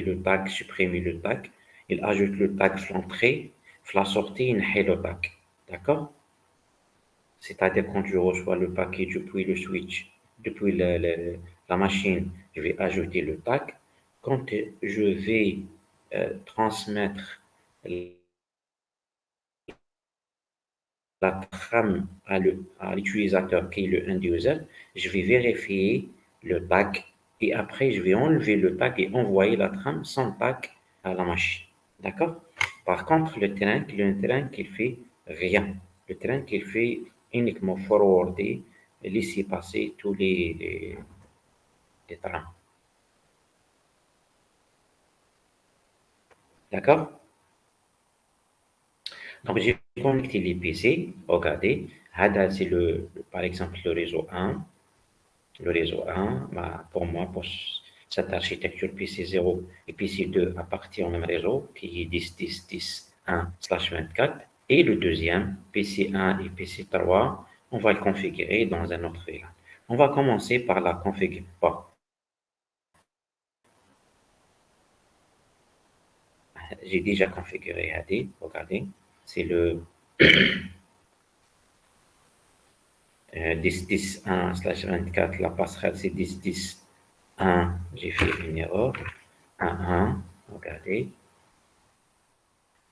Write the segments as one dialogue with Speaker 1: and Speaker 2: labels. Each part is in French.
Speaker 1: le tag, supprimer le tag, il ajoute le tag l'entrée, la sortie, il met le tag. D'accord? C'est-à-dire quand je reçois le paquet depuis le switch, depuis la machine, je vais ajouter le tag. Quand je vais transmettre la trame à l'utilisateur qui est le end user, je vais vérifier le tag et après je vais enlever le tag et envoyer la trame sans tag à la machine. D'accord? Par contre, le train qu'il fait rien. Le train qu'il fait uniquement forwarder et laisser passer tous les trains. D'accord? Donc, j'ai connecté les PC. Regardez, Hada, c'est par exemple le réseau 1. Le réseau 1, bah, pour moi, pour cette architecture PC0 et PC2 appartient au même réseau qui est 10.10.10.1/24. Et le deuxième, PC1 et PC3, on va le configurer dans un autre VLAN. On va commencer par la configuration. J'ai déjà configuré AD, regardez, c'est le 10.10.1/24, la passerelle c'est 10.10.1, j'ai fait une erreur, 1.1, regardez.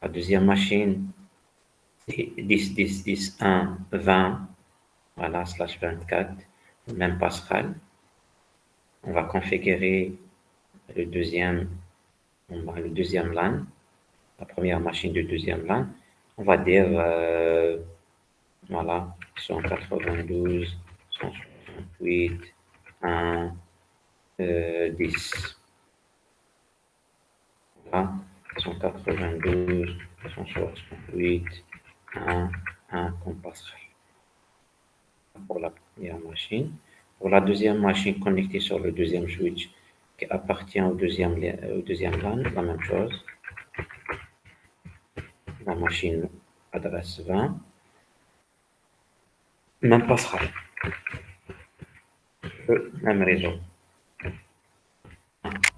Speaker 1: La deuxième machine, c'est 10.10.10.1.20, voilà, /24, même passerelle. On va configurer le deuxième, le deuxième LAN, la première machine du deuxième LAN. On va dire, voilà, 192, 168, 1, 10. Voilà, 192, 168, 1, 1 comme passerelle. Pour la première machine. Pour la deuxième machine connectée sur le deuxième switch qui appartient au deuxième LAN, la même chose. La machine adresse 20, même passerelle, le même réseau.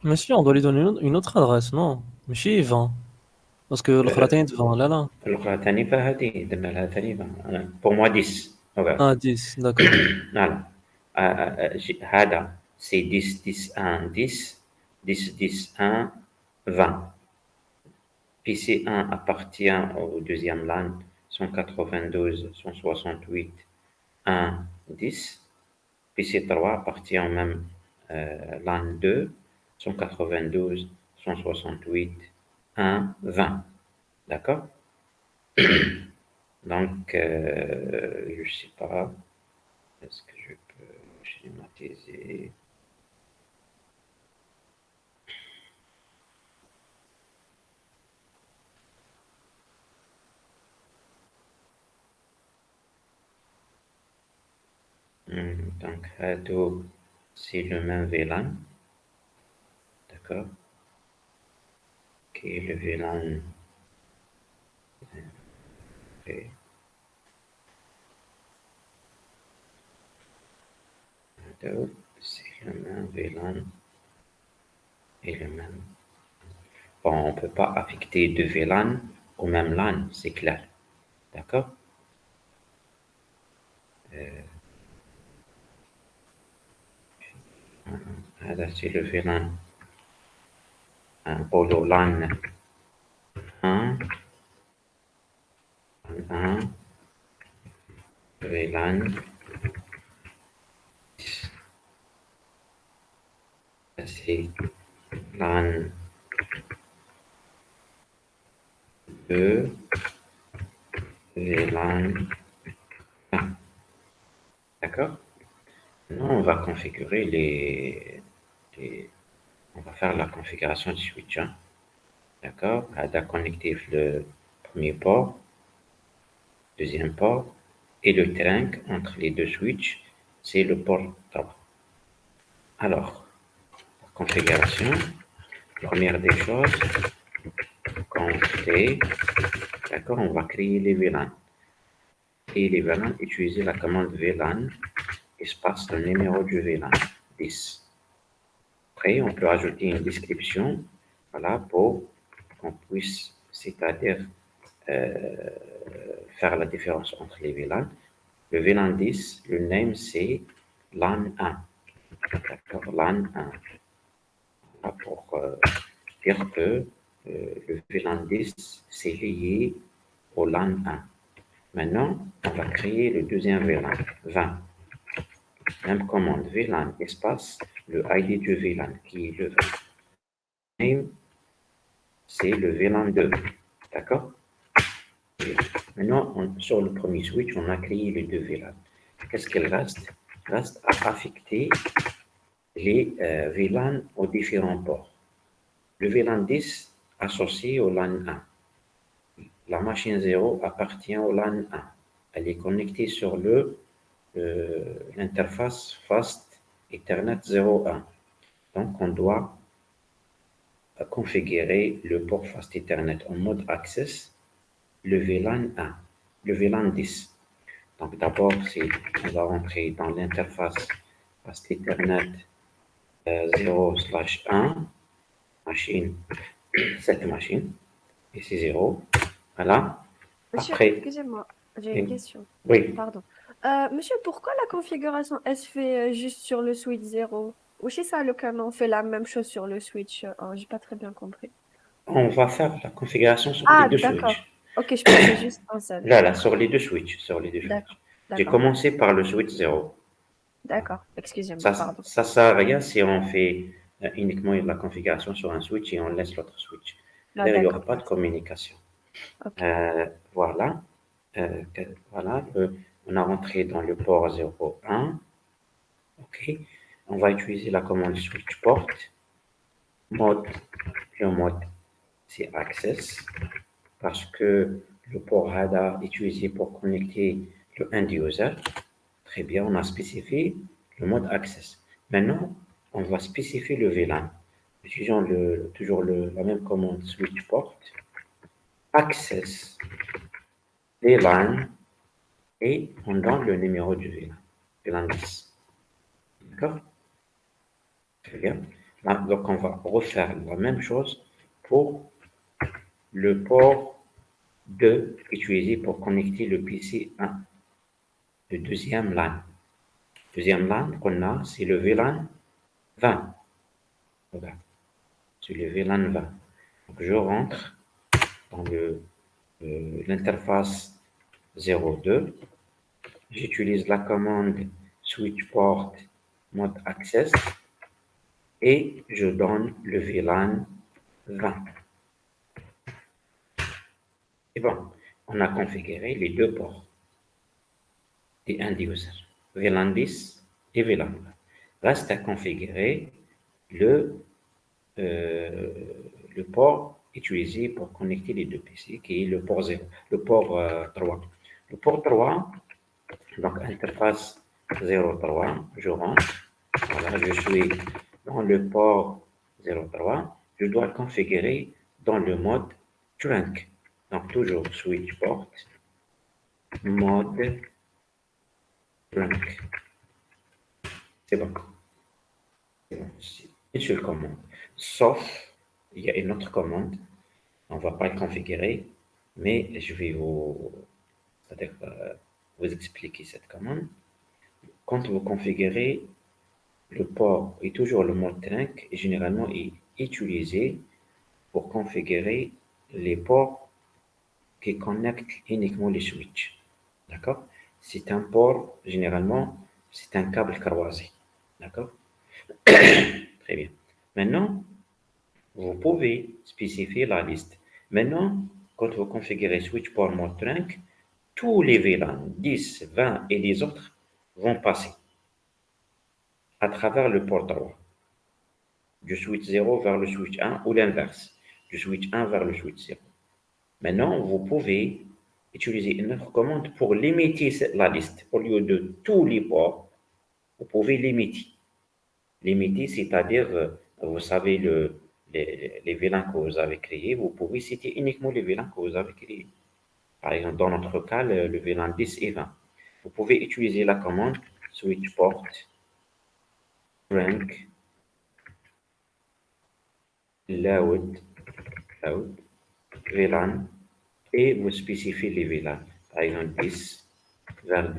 Speaker 2: Monsieur, on doit lui donner une autre adresse, non? Monsieur 20. Parce que le khratin est 20, là, là.
Speaker 1: الأخرى ثاني فهذه درنا لها ثاني pour moi 10. Regarde.
Speaker 2: Ah, 10, d'accord.
Speaker 1: Voilà. هذا c'est 10 10 1 10 10 10 1 20. PC1 appartient au deuxième LAN 192 168 1 10. PC3 appartient au même LAN 2 192 168 1 20. D'accord? Donc, je ne sais pas, est-ce que je peux schématiser? Donc, Hadoop, c'est le même VLAN, d'accord? Qui est le VLAN? Okay. Hadoop, c'est le même VLAN et le même. Bon, on ne peut pas affecter deux VLAN au même LAN, c'est clair, d'accord? C'est le VLAN. Un polo LAN 1, 1, VLAN, c'est LAN 2, VLAN 1. D'accord? Maintenant, on va configurer on va faire la configuration du switch. Hein. D'accord? On va connecter le premier port, deuxième port, et le trunk entre les deux switches, c'est le port 3. Alors, la configuration, première des choses, d'accord, on va créer les VLAN. Créer les VLAN, utiliser la commande VLAN, espace le numéro du VLAN, 10. Après, on peut ajouter une description Voilà, pour qu'on puisse, c'est-à-dire faire la différence entre les VLAN. Le VLAN 10, le name c'est LAN 1. D'accord, LAN 1. Voilà, pour dire que le VLAN 10 c'est lié au LAN 1. Maintenant, on va créer le deuxième VLAN, 20. Même commande, VLAN, espace, le ID du VLAN, qui est le name, c'est le VLAN 2. D'accord? Maintenant, sur le premier switch, on a créé les deux VLAN. Qu'est-ce qu'il reste? Il reste à affecter les VLAN aux différents ports. Le VLAN 10 associé au LAN 1. La machine 0 appartient au LAN 1. Elle est connectée sur l'interface Fast Ethernet 01. Donc, on doit configurer le port Fast Ethernet en mode Access, le VLAN 1, le VLAN 10. Donc, d'abord, on va rentrer dans l'interface Fast Ethernet 0/1, machine, cette machine, et c'est 0. Voilà.
Speaker 3: Monsieur,
Speaker 1: Après,
Speaker 3: excusez-moi, j'ai une
Speaker 1: oui,
Speaker 3: question.
Speaker 1: oui,
Speaker 3: Pardon. Monsieur, pourquoi la configuration elle se fait juste sur le switch 0? Ou chez ça, le canon fait la même chose sur le switch? J'ai pas très bien compris.
Speaker 1: on va faire la configuration sur les
Speaker 3: Ah,
Speaker 1: deux
Speaker 3: d'accord.
Speaker 1: switches.
Speaker 3: Ok, je pensais juste en seul.
Speaker 1: Là,
Speaker 3: D'accord,
Speaker 1: sur les deux switches, sur les deux
Speaker 3: d'accord,
Speaker 1: switches. J'ai
Speaker 3: d'accord,
Speaker 1: commencé par le switch 0.
Speaker 3: d'accord. Excusez-moi,
Speaker 1: Ça,
Speaker 3: pardon.
Speaker 1: ça sert à rien si on fait uniquement la configuration sur un switch et on laisse l'autre switch.
Speaker 3: Ah,
Speaker 1: C'est-à-dire, il n'y aura
Speaker 3: d'accord,
Speaker 1: pas de
Speaker 3: merci.
Speaker 1: communication.
Speaker 3: Ok.
Speaker 1: Voilà. Voilà. On a rentré dans le port 01. OK. On va utiliser la commande switch port. Mode, le mode, c'est access parce que le port HADA est utilisé pour connecter le end user. Très bien, on a spécifié le mode access. Maintenant, on va spécifier le VLAN. Utilisons toujours la même commande switch port, access VLAN et on donne le numéro du VLAN, VLAN 10. D'accord? Très bien. Là, donc, on va refaire la même chose pour le port 2 utilisé pour connecter le PC 1, le deuxième LAN. Deuxième LAN qu'on a, c'est le VLAN 20. Regarde, c'est le VLAN 20. Donc, je rentre dans l'interface 02. J'utilise la commande switch port mode access et je donne le VLAN 20. Et bon, on a configuré les deux ports et end user, VLAN 10 et VLAN 20. Reste à configurer le, euh, le port utilisé pour connecter les deux PC, qui est le port 0, le port 3. Le port 3, donc interface 03, je rentre, voilà, je suis dans le port 03, je dois configurer dans le mode trunk. Donc toujours switch port, mode trunk. C'est bon. C'est bon. C'est une seule commande. Sauf, il y a une autre commande, on ne va pas le configurer, mais je vais c'est-à-dire, vous expliquer cette commande. Quand vous configurez le port est toujours le mode trunk et généralement est utilisé pour configurer les ports qui connectent uniquement les switches. D'accord? C'est un port, généralement, c'est un câble croisé. D'accord? Très bien. Maintenant, vous pouvez spécifier la liste. Maintenant, quand vous configurez switch port mode trunk, tous les VLAN 10, 20 et les autres vont passer à travers le port 3. Du switch 0 vers le switch 1 ou l'inverse, du switch 1 vers le switch 0. Maintenant, vous pouvez utiliser une autre commande pour limiter la liste. Au lieu de tous les ports, vous pouvez limiter. Limiter, c'est-à-dire, vous savez, les VLAN que vous avez créés, vous pouvez citer uniquement les VLAN que vous avez créés. Par exemple, dans notre cas, le VLAN 10 et 20. Vous pouvez utiliser la commande switch port rank load, VLAN, et vous spécifiez les VLAN. Par exemple, 10, 20,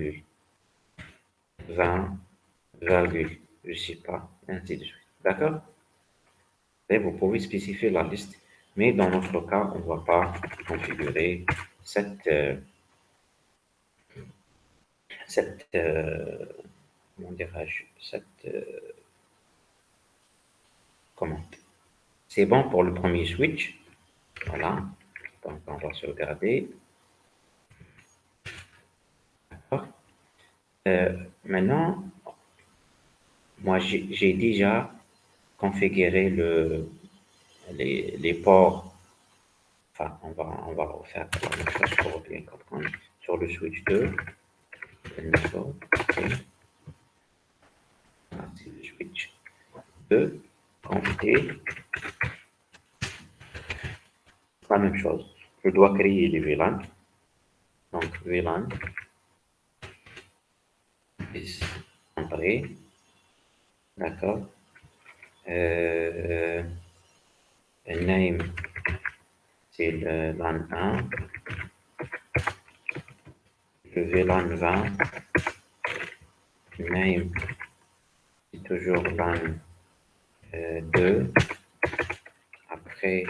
Speaker 1: je sais pas, ainsi de suite. D'accord? Et vous pouvez spécifier la liste, mais dans notre cas, on ne va pas configurer comment dirais-je, cette commande. C'est bon pour le premier switch. Voilà. Donc, on va sauvegarder. D'accord. Maintenant, moi, j'ai déjà configuré les ports. Enfin, on va refaire la même chose pour bien comprendre. Sur le switch 2, le network, ok. Voilà, c'est le switch 2, quantité, la même chose. Je dois créer des VLAN. Donc, VLAN, is entrée, d'accord. Name, c'est le LAN 1, le VLAN 20, name, c'est toujours LAN 2. Après,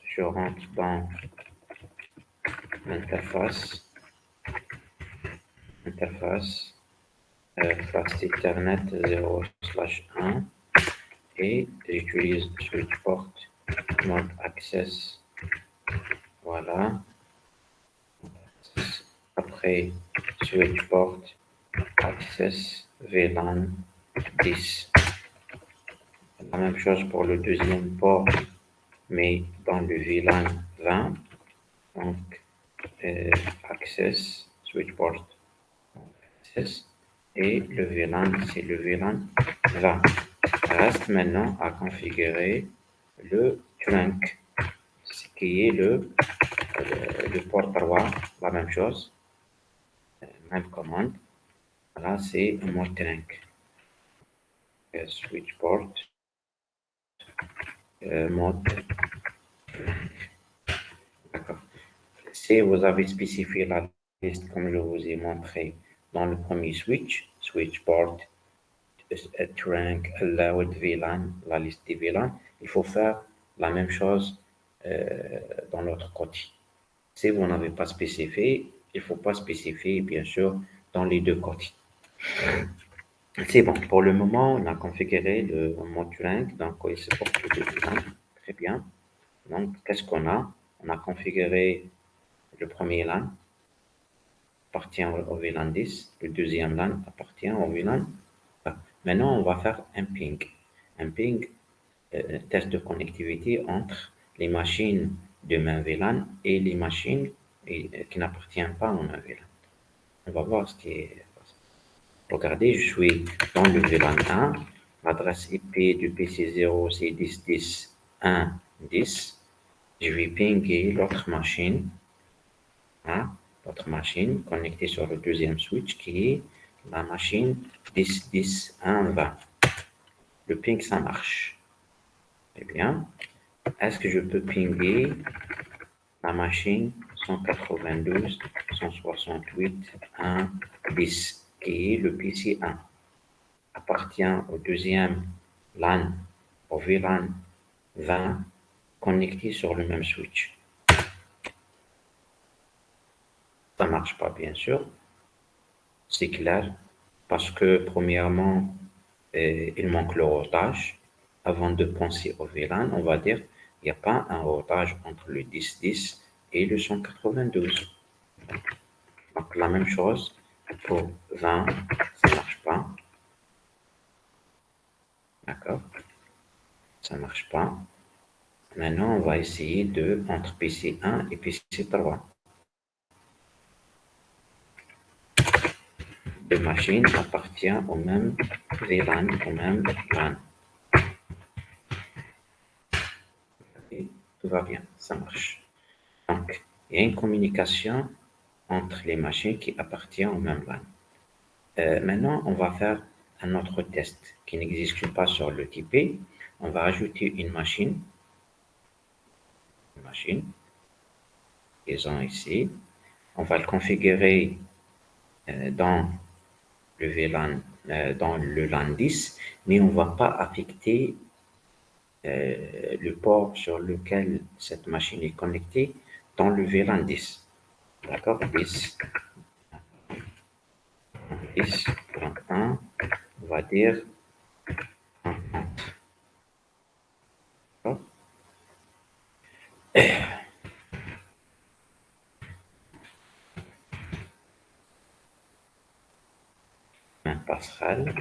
Speaker 1: je rentre dans l'interface, fast Ethernet 0/1 et j'utilise switchport mode access. Voilà. Après, switchport access VLAN 10. La même chose pour le deuxième port, mais dans le VLAN 20. Donc, access, switchport access, et le VLAN, c'est le VLAN 20. Reste maintenant à configurer le trunk, ce qui est le port 3, la même chose, même commande. Là, c'est mode trunk. Switchport, mode. D'accord. Si vous avez spécifié la liste comme je vous ai montré dans le premier switch, switchport, trunk, allowed VLAN, la liste des VLAN, il faut faire la même chose dans l'autre côté. Si vous n'avez pas spécifié, il ne faut pas spécifier, bien sûr, dans les deux côtés. C'est bon. Pour le moment, on a configuré le mode trunk, donc il supporte les deux VLAN. Très bien. Donc, qu'est-ce qu'on a? On a configuré le premier LAN, appartient au VLAN 10, le deuxième LAN appartient au VLAN. Maintenant, on va faire un ping. Un ping, test de connectivité entre les machines de main VLAN et les machines qui n'appartiennent pas au main VLAN. On va voir ce qui est. Regardez, je suis dans le VLAN 1. L'adresse IP du PC0, c'est 10.10.1.10. Je vais pinguer l'autre machine. Votre machine connectée sur le deuxième switch qui est la machine 10.10.1.20. Le ping, ça marche. Très bien. Est-ce que je peux pinguer la machine 192.168.1.10 qui est le PC1? Appartient au deuxième LAN, au VLAN 20 connecté sur le même switch. Ça ne marche pas, bien sûr. C'est clair, parce que premièrement, il manque le routage. Avant de penser au VLAN, on va dire il n'y a pas un routage entre le 10.10 et le 192. Donc la même chose pour 20, ça ne marche pas. D'accord? Ça ne marche pas. Maintenant, on va essayer entre PC1 et PC3. Deux machines appartiennent au même VLAN, au même LAN. Et tout va bien, ça marche. Donc, il y a une communication entre les machines qui appartiennent au même LAN. Maintenant, on va faire un autre test qui n'existe pas sur le TP. on va ajouter une machine, ils ont ici. On va le configurer dans le VLAN, dans le LAN 10, mais on ne va pas affecter le port sur lequel cette machine est connectée dans le VLAN 10. D'accord? 10.1, on va dire 1.30. D'accord? Un passerelle,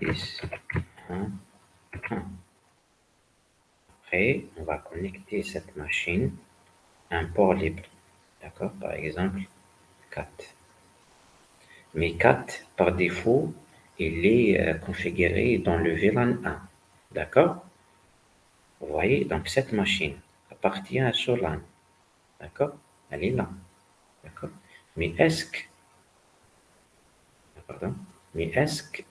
Speaker 1: 10, 1, 1. Après, on va connecter cette machine à un port libre. D'accord? Par exemple, 4. Mais 4, par défaut, il est configuré dans le VLAN 1. D'accord? Vous voyez, donc cette machine appartient à ce LAN. D'accord? Elle est là. D'accord? Mais est-ce que, pardon, mais est-ce que,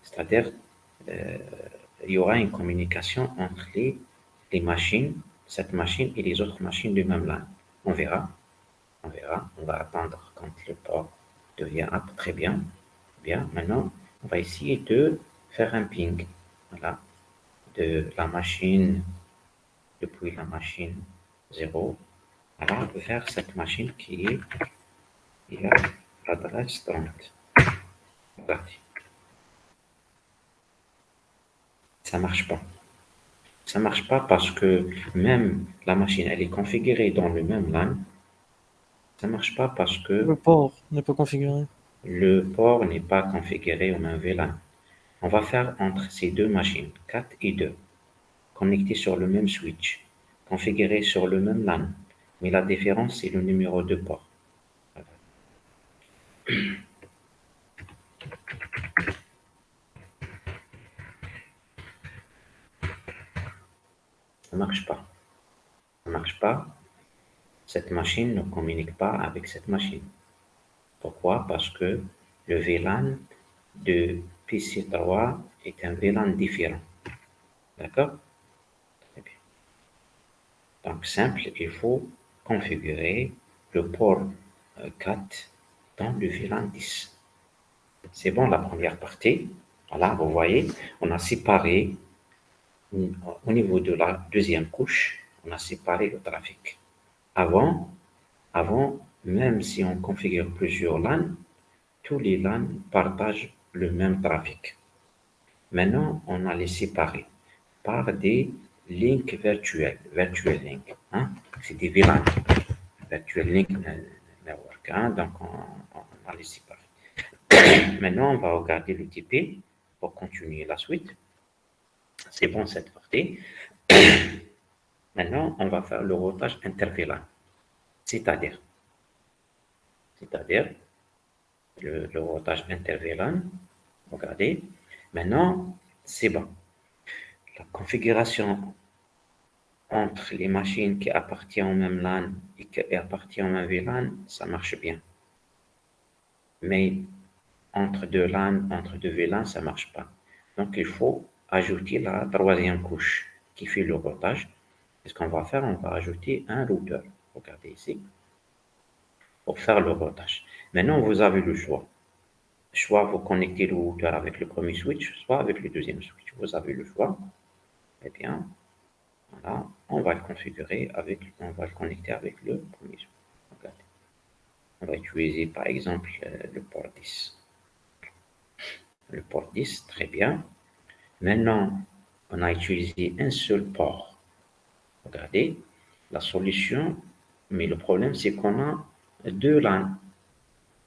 Speaker 1: c'est-à-dire, euh, il y aura une communication entre les machines, cette machine et les autres machines du même LAN? On verra. On verra. On va attendre quand le port devient apte. Très bien. Bien. Maintenant, on va essayer de faire un ping. Voilà. De la machine, depuis la machine 0, voilà, vers cette machine qui a l'adresse 30. Regardez. Ça marche pas. Ça marche pas parce que même la machine, elle est configurée dans le même LAN. Ça marche pas parce que
Speaker 2: Le port n'est pas configuré.
Speaker 1: le port n'est pas configuré au même VLAN. On va faire entre ces deux machines, 4 et 2, connectées sur le même switch, configurées sur le même LAN. Mais la différence, c'est le numéro de port. Ça marche pas. Ça marche pas. Cette machine ne communique pas avec cette machine. Pourquoi? Parce que le VLAN de PC3 est un VLAN différent. D'accord? Très bien. Donc, simple, il faut configurer le port 4 dans le VLAN 10. C'est bon, la première partie. Voilà, vous voyez, on a séparé, au niveau de la deuxième couche, on a séparé le trafic. Avant, même si on configure plusieurs LAN, tous les LAN partagent le même trafic. Maintenant, on a les séparés par des links virtuels, virtual link. Hein? C'est des VLAN, virtual link network. Hein? Donc, on a les séparés. Maintenant, on va regarder le TP pour continuer la suite. C'est bon cette partie. Maintenant, on va faire le routage inter-VLAN, c'est-à-dire le routage inter-VLAN. Regardez. Maintenant, c'est bon. La configuration entre les machines qui appartiennent au même LAN et qui appartiennent au même VLAN, ça marche bien. Mais entre deux LAN, entre deux VLAN, ça ne marche pas. Donc, il faut ajouter la troisième couche qui fait le routage. Qu'est-ce qu'on va faire? On va ajouter un routeur. Regardez ici. Pour faire le routage. Maintenant, vous avez le choix. Soit vous connectez le routeur avec le premier switch, soit avec le deuxième switch. Vous avez le choix. Eh bien, voilà, on va le configurer on va le connecter avec le premier switch. Regardez. On va utiliser par exemple le port 10. Le port 10, très bien. Maintenant, on a utilisé un seul port. Regardez, la solution, mais le problème c'est qu'on a deux LAN.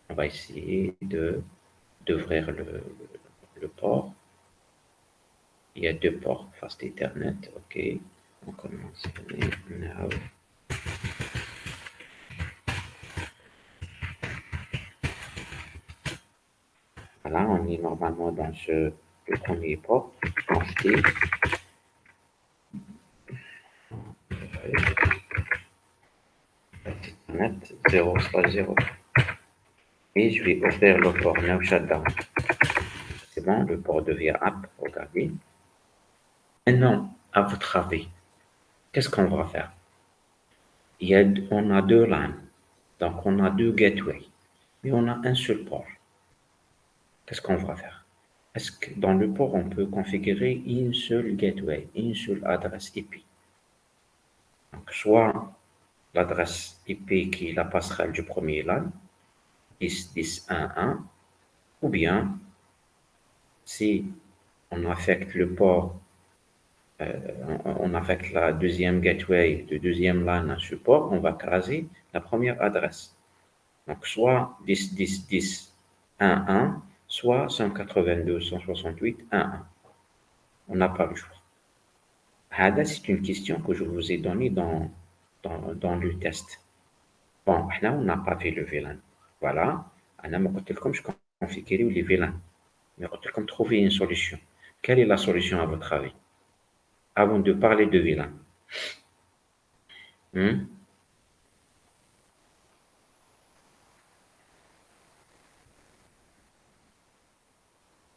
Speaker 1: On va essayer d'ouvrir le port. Il y a deux ports, Fast Ethernet, ok. On commence now. Voilà, on est normalement dans le premier port. Fast Ethernet 0/0. Et je vais ouvrir le port now shutdown. C'est bon, le port devient apte, regardez. Maintenant, à votre avis, qu'est-ce qu'on va faire? On a deux LAN, donc on a deux gateways, mais on a un seul port. Qu'est-ce qu'on va faire? Est-ce que dans le port, on peut configurer une seule gateway, une seule adresse IP? Donc, soit l'adresse IP qui est la passerelle du premier LAN, 10.10.1.1, ou bien si on affecte le port, on affecte la deuxième gateway de deuxième LAN à ce port, on va craser la première adresse. Donc, soit 10.10.10.1.1, soit 192.168.1.1. On n'a pas le choix. C'est une question que je vous ai donnée dans le test. Bon, là, on n'a pas fait le VLAN. Voilà. Je configure les VLAN. Mais comme trouver une solution. Quelle est la solution à votre avis? Avant de parler de VLAN.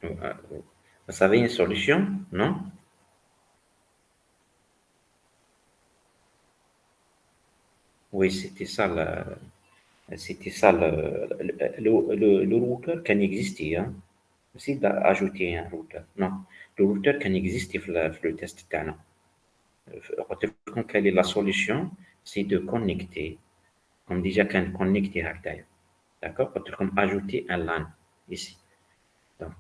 Speaker 1: Vous savez une solution? Non? Oui, c'était ça le routeur qui existait. Hein? Aussi d'ajouter un routeur. Non, le routeur qui existe dans le test تاعنا. Quelle est la solution? C'est de connecter, comme déjà qu'on connecté هكذايا. D'accord? Comme ajouter un LAN ici. Donc,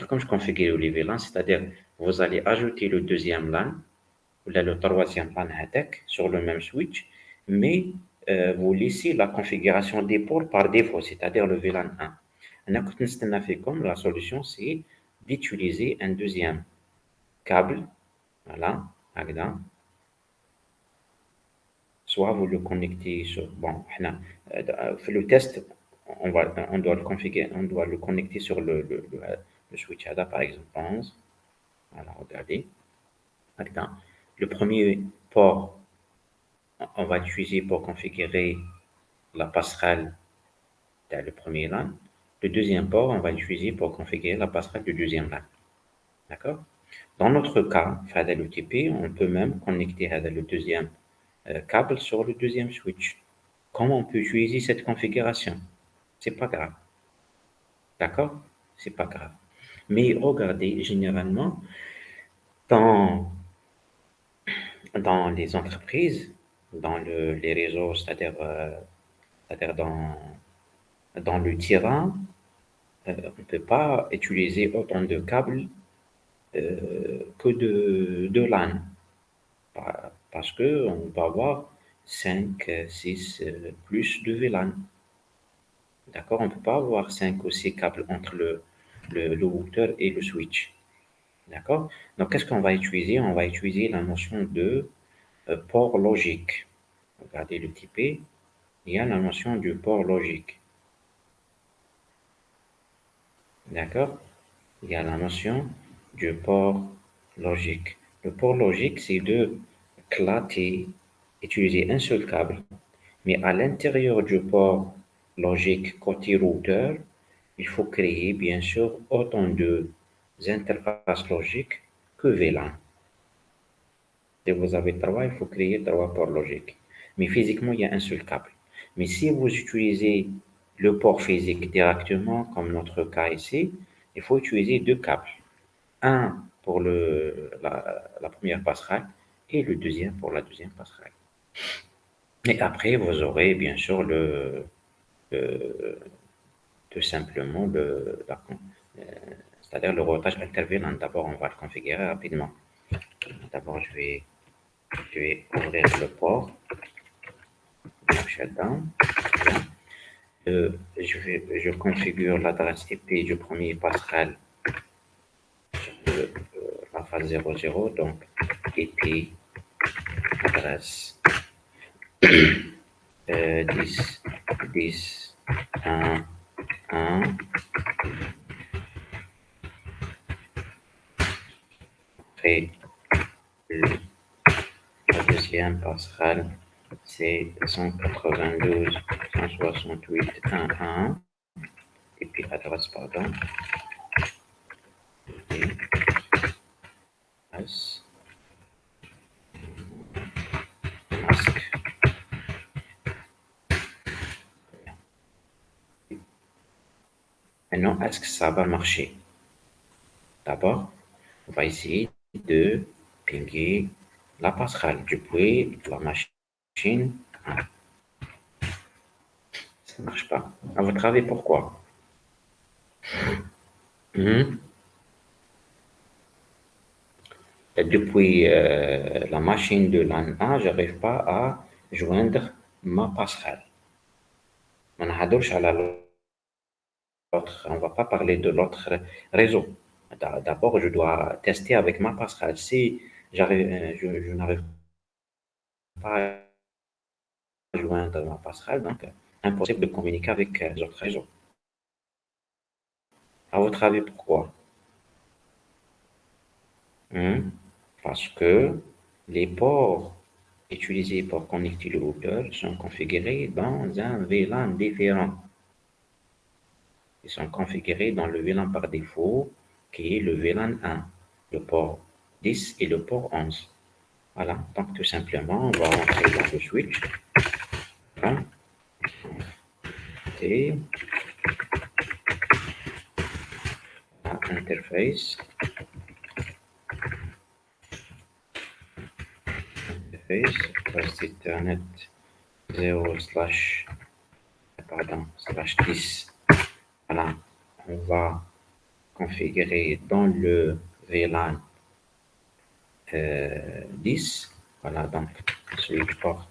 Speaker 1: comme je configure les VLAN, c'est-à-dire vous allez ajouter le deuxième LAN ou le troisième LAN sur le même switch, mais vous laissez la configuration des ports par défaut, c'est-à-dire le VLAN 1. Comme la solution, c'est d'utiliser un deuxième câble, voilà, هكذا. Soit vous le connectez sur, bon, le test, on doit le configurer, on doit le connecter sur le switch ADA, par exemple, 11. Voilà, regardez. هكذا. Le premier port, on va l'utiliser pour configurer la passerelle dans le premier LAN. Le deuxième port, on va l'utiliser pour configurer la passerelle du deuxième LAN. D'accord? Dans notre cas, le TP, on peut même connecter le deuxième câble sur le deuxième switch. Comment on peut utiliser cette configuration? C'est pas grave. D'accord? C'est pas grave. Mais regardez, généralement, dans les entreprises, dans les réseaux, c'est-à-dire dans le terrain, on ne peut pas utiliser autant de câbles que de LAN. Parce qu'on va avoir 5, 6, plus de VLAN. D'accord? On ne peut pas avoir 5 ou 6 câbles entre le routeur et le switch. D'accord? Donc, qu'est-ce qu'on va utiliser? On va utiliser la notion de port logique. Regardez le typé. Il y a la notion du port logique. D'accord? Il y a la notion du port logique. Le port logique, c'est de utiliser un seul câble, mais à l'intérieur du port logique côté routeur, il faut créer bien sûr autant de interfaces logiques que VLAN. Si vous avez 3, il faut créer 3 ports logiques. Mais physiquement, il y a un seul câble. Mais si vous utilisez le port physique directement, comme notre cas ici, il faut utiliser 2 câbles. Un pour la première passerelle et le deuxième pour la deuxième passerelle. Et après, vous aurez bien sûr tout simplement c'est-à-dire le routage intervenant. D'abord, on va le configurer rapidement. D'abord, je vais ouvrir le port. Shutdown. Je configure l'adresse IP du premier passerelle sur la phase 00. Donc, IP adresse 10, 10, 1, 1. Après, la deuxième passerelle, c'est 192.168.1.1. Et puis adresse, pardon. Maintenant, est-ce que ça va marcher? D'abord, on va essayer de pinguer la passerelle depuis la machine. Ça ne marche pas. À votre avis, pourquoi? Depuis la machine de LAN 1, je n'arrive pas à joindre ma passerelle. On ne va pas parler de l'autre réseau. D'abord, je dois tester avec ma passerelle. Si je n'arrive pas à joindre ma passerelle, donc impossible de communiquer avec les autres réseaux. À votre avis, pourquoi? Parce que les ports utilisés pour connecter le routeur sont configurés dans un VLAN différent. Ils sont configurés dans le VLAN par défaut, qui est le VLAN 1, le port 10 et le port 11. Voilà, donc tout simplement, on va rentrer dans le switch. Voilà. Et interface. Post Ethernet 0/10. Voilà, on va configurer dans le VLAN 10. Voilà, donc switch port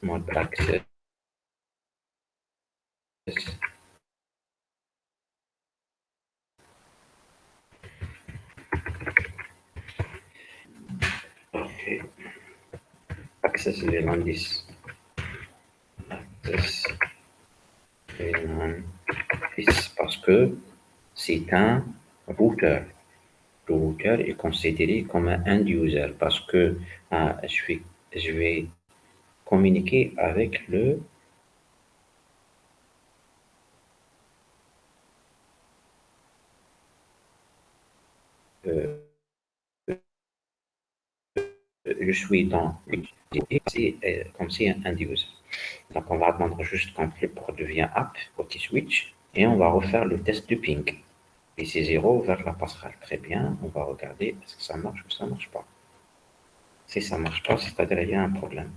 Speaker 1: mode access. Okay. Access VLAN 10. Access VLAN 10 parce que c'est un routeur. Le routeur est considéré comme un end user parce que je vais communiquer avec le je suis dans c'est comme si un end user. Donc on va attendre juste quand le port devient app côté switch et on va refaire le test de ping. Et c'est 0 vers la passerelle. Très bien, on va regarder est-ce que ça marche ou ça ne marche pas. Si ça ne marche pas, c'est-à-dire il y a un problème.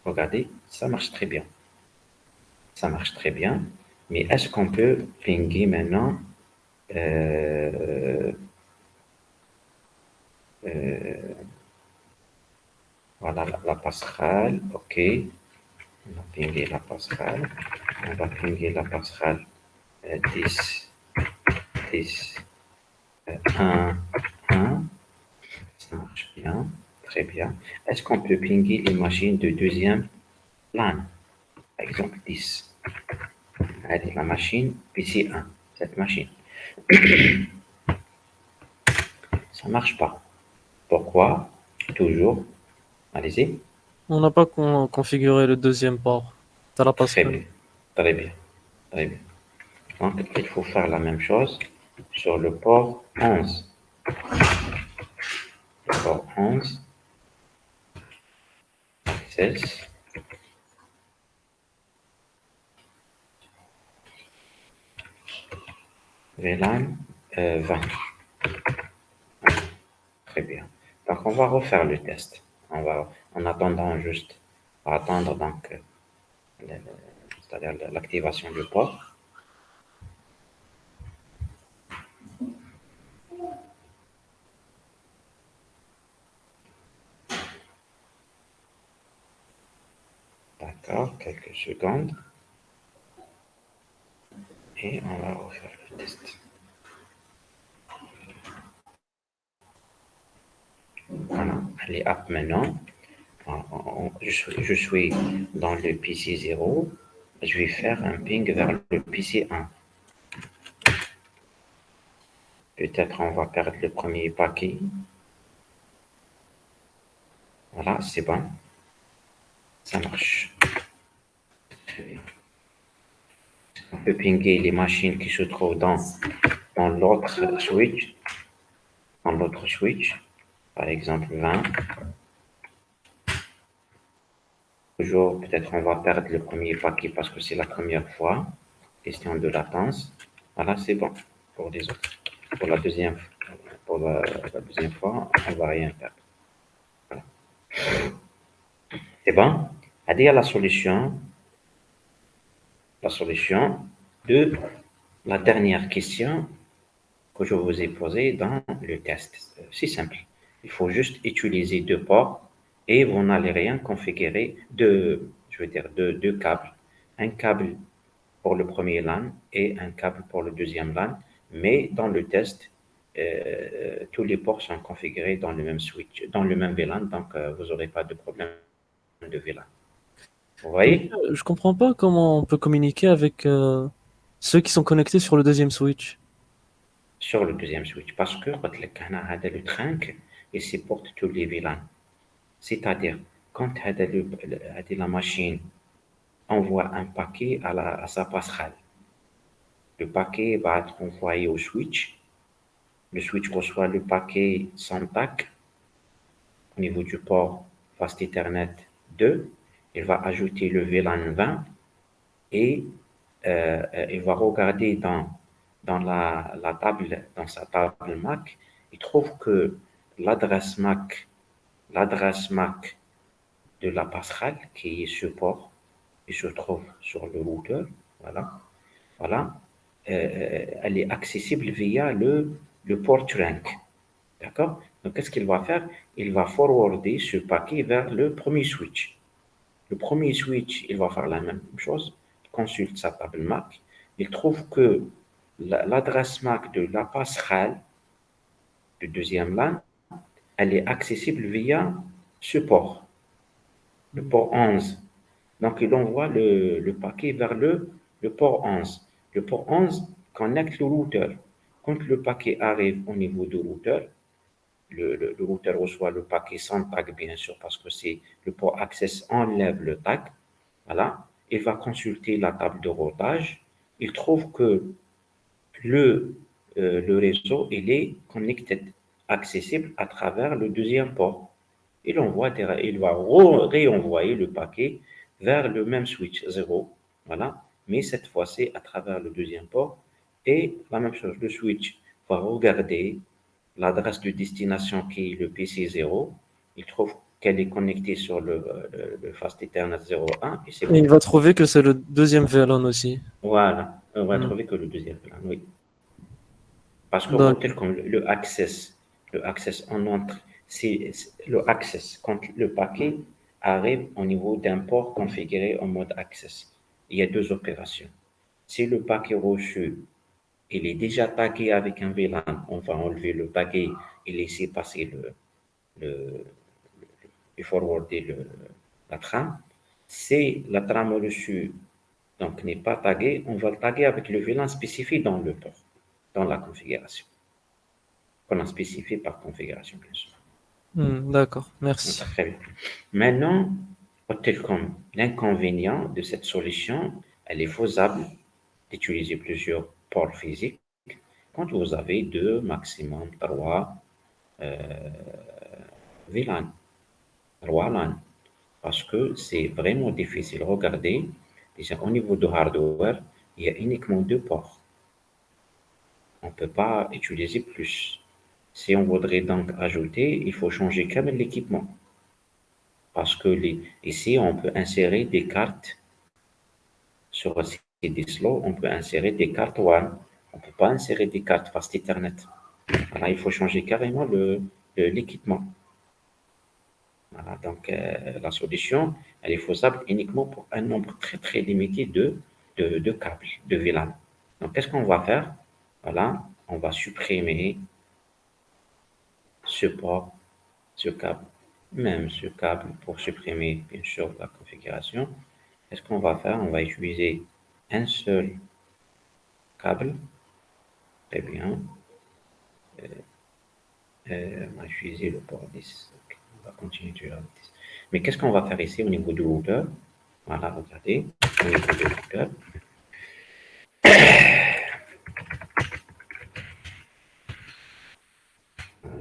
Speaker 1: Regardez, ça marche très bien. Ça marche très bien. Mais est-ce qu'on peut pinguer maintenant voilà la passerelle, ok. On va pinguer la passerelle. On va pinguer la passerelle 10, 10, 1, 1. Ça marche bien, très bien. Est-ce qu'on peut pinguer les machines de deuxième LAN? Par exemple 10. Allez, la machine PC1, cette machine. Ça marche pas. Pourquoi? Toujours. Allez-y.
Speaker 2: On n'a pas configuré le deuxième port de la
Speaker 1: Très
Speaker 2: passerelle.
Speaker 1: bien. Très bien. Très bien. Donc, il faut faire la même chose sur le port 11. Le port 11. 16. VLAN 20. Très bien. Donc, on va refaire le test. En attendant juste, on va attendre donc, c'est-à-dire l'activation du port. D'accord, quelques secondes. Et on va refaire le test. Voilà, elle est up maintenant. Je suis dans le PC 0. Je vais faire un ping vers le PC 1. Peut-être on va perdre le premier paquet. Voilà, c'est bon. Ça marche. Très bien. On peut pinguer les machines qui se trouvent dans l'autre switch. Dans l'autre switch. Par exemple 20. Toujours, peut-être on va perdre le premier paquet parce que c'est la première fois. question de latence. Voilà, c'est bon pour les autres. Pour la deuxième, la deuxième fois, on ne va rien perdre. Voilà. C'est bon? C'est-à-dire la solution de la dernière question que je vous ai posée dans le test. C'est simple. Il faut juste utiliser deux ports et vous n'allez rien configurer deux câbles. Un câble pour le premier LAN et un câble pour le deuxième LAN. Mais dans le test, tous les ports sont configurés dans le même switch, dans le même VLAN, donc vous n'aurez pas de problème de VLAN. Vous
Speaker 2: Mais
Speaker 1: voyez?
Speaker 2: je comprends pas comment on peut communiquer avec ceux qui sont connectés sur le deuxième switch.
Speaker 1: Sur le deuxième switch, parce que le trunk, il supporte tous les VLAN. C'est-à-dire, quand la machine envoie un paquet à sa passerelle, le paquet va être envoyé au switch. Le switch reçoit le paquet sans tag au niveau du port Fast Ethernet 2. Il va ajouter le VLAN 20 et il va regarder dans dans sa table MAC. Il trouve que l'adresse MAC, l'adresse MAC de la passerelle qui est ce port, il se trouve sur le routeur. Voilà. Voilà. Elle est accessible via le port trunk. D'accord? Donc, qu'est-ce qu'il va faire? Il va forwarder ce paquet vers le premier switch. Le premier switch, il va faire la même chose. Il consulte sa table MAC. Il trouve que l'adresse MAC de la passerelle du deuxième LAN, elle est accessible via ce port, le port 11. Donc, il envoie le paquet vers le port 11. Le port 11 connecte le routeur. Quand le paquet arrive au niveau du routeur, le routeur reçoit le paquet sans tag, bien sûr, parce que c'est le port Access enlève le tag. Voilà. Il va consulter la table de routage. Il trouve que le réseau, il est connected, accessible à travers le deuxième port. Il va réenvoyer le paquet vers le même switch 0. Voilà. Mais cette fois-ci à travers le deuxième port. Et la même chose, le switch va regarder l'adresse de destination qui est le PC 0. Il trouve qu'elle est connectée sur le Fast Ethernet 01 et c'est
Speaker 2: Et
Speaker 1: bon.
Speaker 2: il va trouver que c'est le deuxième VLAN aussi.
Speaker 1: Voilà. On va
Speaker 2: Hmm.
Speaker 1: trouver que le deuxième plan, oui. Parce que
Speaker 2: D'accord.
Speaker 1: tel comme le access on entre, le access, quand le paquet arrive au niveau d'un port configuré en mode access, il y a deux opérations. Si le paquet reçu, il est déjà tagué avec un VLAN, on va enlever le paquet et laisser passer le, et forwarder la trame. Si la trame reçue donc n'est pas taguée, on va le taguer avec le VLAN spécifié dans le port, dans la configuration, qu'on a spécifié par configuration, bien sûr.
Speaker 2: D'accord, merci.
Speaker 1: Très bien. Maintenant, comme l'inconvénient de cette solution, elle est faisable d'utiliser plusieurs ports physiques quand vous avez deux, maximum trois VLAN, trois LAN, parce que c'est vraiment difficile. Regardez, déjà au niveau de hardware, il y a uniquement deux ports. On ne peut pas utiliser plus. Si on voudrait donc ajouter, il faut changer quand même l'équipement. Parce que ici, on peut insérer des cartes sur CD Slow, on peut insérer des cartes WAN. On ne peut pas insérer des cartes Fast Ethernet. Voilà, il faut changer carrément l'équipement. Voilà, donc la solution, elle est faisable uniquement pour un nombre très très limité de câbles, de VLAN. Donc qu'est-ce qu'on va faire? Voilà, on va supprimer ce port, ce câble, même ce câble pour supprimer bien sûr la configuration. Qu'est-ce qu'on va faire? On va utiliser un seul câble. Très bien. On va utiliser le port 10. Ok, on va continuer sur le 10. Mais qu'est-ce qu'on va faire ici au niveau du routeur? Voilà, regardez, au niveau du routeur.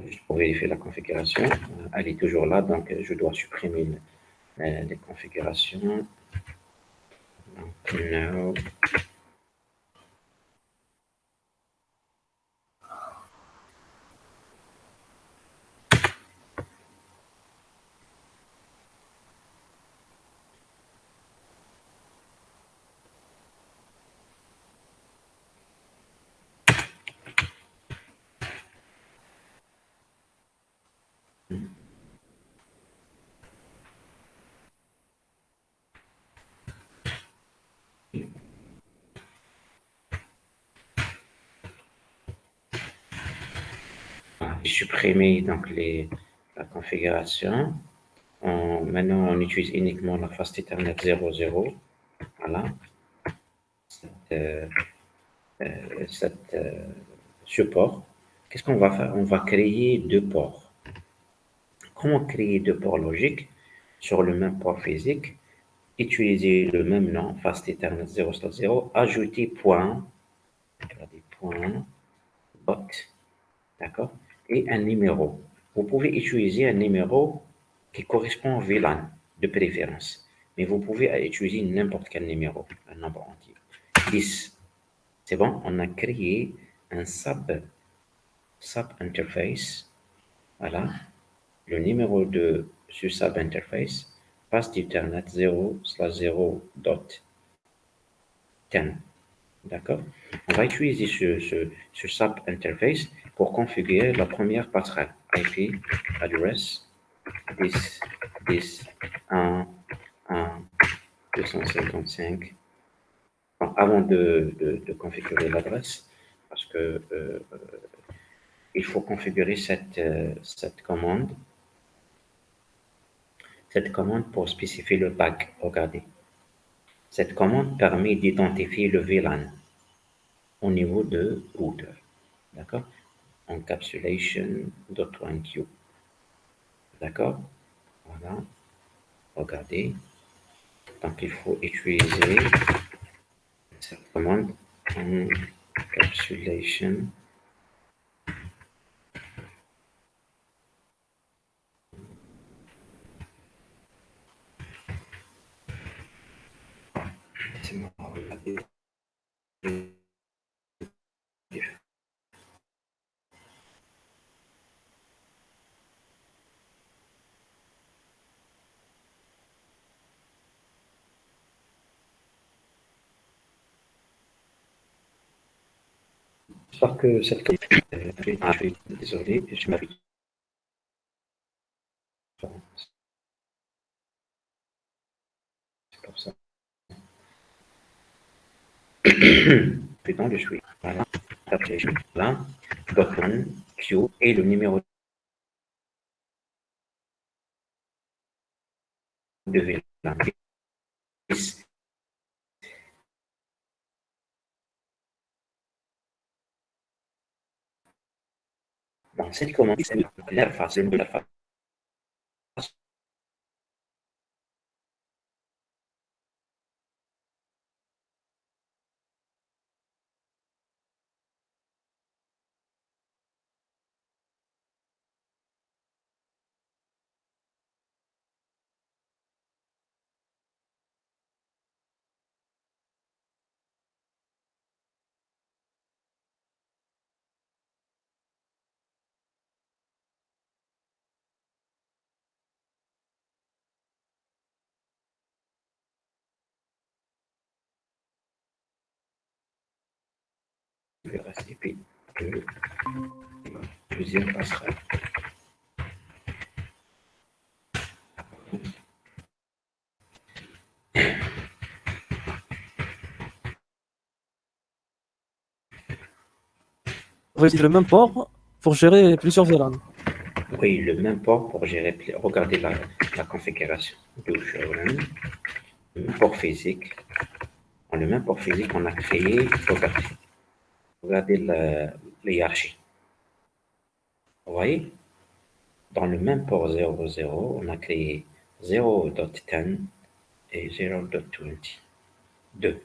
Speaker 1: Juste pour vérifier la configuration. Elle est toujours là, donc je dois supprimer les configurations. Donc, no. J'ai supprimé donc la configuration. Maintenant, on utilise uniquement la face Ethernet 0.0. Voilà. Cette support. Qu'est-ce qu'on va faire? On va créer deux ports. Comment créer deux ports logiques sur le même port physique? Utiliser le même nom, Fast Ethernet 0/0, ajouter point, bot, d'accord, et un numéro. Vous pouvez utiliser un numéro qui correspond au VLAN de préférence, mais vous pouvez utiliser n'importe quel numéro, un nombre entier. 10. C'est bon, on a créé un sub interface. Voilà, le numéro de ce sub interface passe d'Ethernet 0/0.10. D'accord? On va utiliser ce sub interface pour configurer la première passerelle. IP address 10, 10, 1, 1, 255. Bon, avant de configurer l'adresse, parce que il faut configurer cette commande pour spécifier le pack. Regardez. Cette commande permet d'identifier le VLAN au niveau de router. D'accord? Encapsulation.1q. D'accord? Voilà. Regardez. Donc, il faut utiliser cette commande encapsulation. Laissez-moi regarder. J'espère que cette commande. Désolé, je m'habille. C'est pour ça. Dans le switch. Voilà. Là. Button, Q et le numéro de VLAN. Dans cette commande, c'est l'interface de l'interface. Le reste IP de deuxième passerelle.
Speaker 2: Vous utilisez le même port pour gérer plusieurs VLAN.
Speaker 1: Oui, le même port pour gérer. Regardez la configuration de VLAN. Le même port physique. Dans le même port physique, on a créé. Regardez la hiérarchie. Vous voyez? Dans le même port 0.0, on a créé 0.10 et 0.20. 2.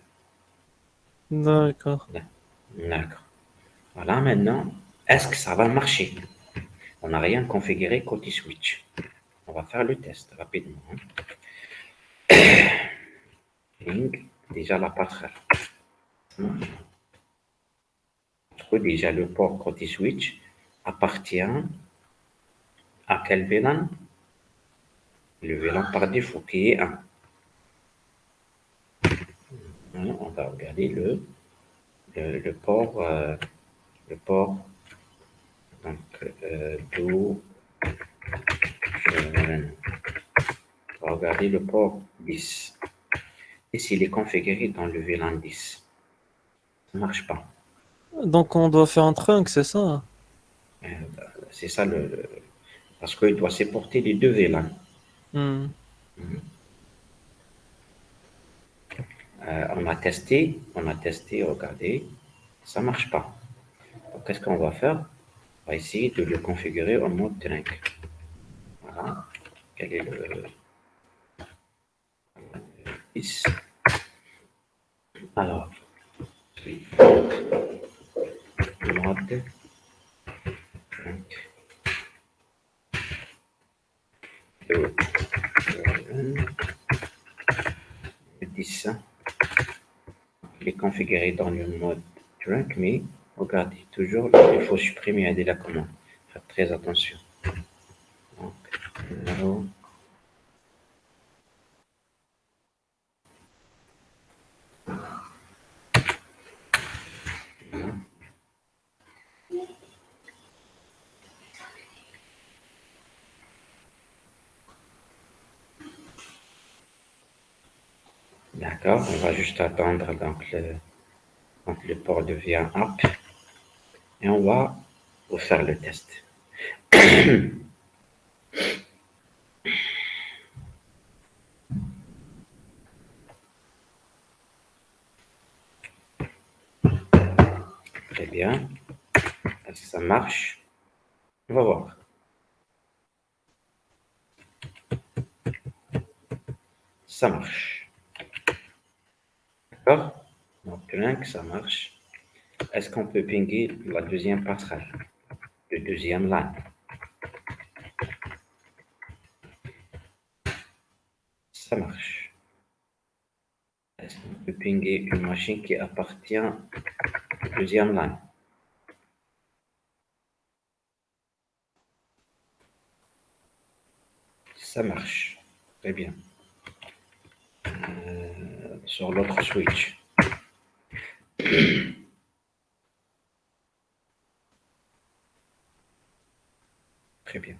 Speaker 2: D'accord.
Speaker 1: D'accord. Voilà, maintenant, est-ce que ça va marcher? On n'a rien configuré côté switch. On va faire le test rapidement. Link, déjà la passerelle. Déjà le port côté switch appartient à quel VLAN? Le VLAN par défaut qui est 1. On va regarder le port, donc do regardez le port 10. Et s'il est configuré dans le VLAN 10, ça ne marche pas.
Speaker 2: Donc on doit faire un trunk, c'est ça?
Speaker 1: C'est ça parce qu'il doit supporter les deux VLAN.
Speaker 2: Hmm.
Speaker 1: On a testé, regardez, ça ne marche pas. Donc, qu'est-ce qu'on va faire? On va essayer de le configurer en mode trunk. Voilà. Quel est le 10? Alors, mode trunk. Le 10. Il est configuré dans le mode trunk, mais regardez, toujours, il faut supprimer la commande. Faites très attention. Donc, numéro. D'accord, on va juste attendre donc le port devient up et on va refaire le test. Très bien. Est-ce que ça marche? On va voir. Ça marche. D'accord? Donc, link, ça marche. Est-ce qu'on peut pinguer la deuxième passerelle? Le deuxième LAN? Ça marche. Est-ce qu'on peut pinguer une machine qui appartient au deuxième LAN? Ça marche. Très bien. Sur l'autre switch. Très bien.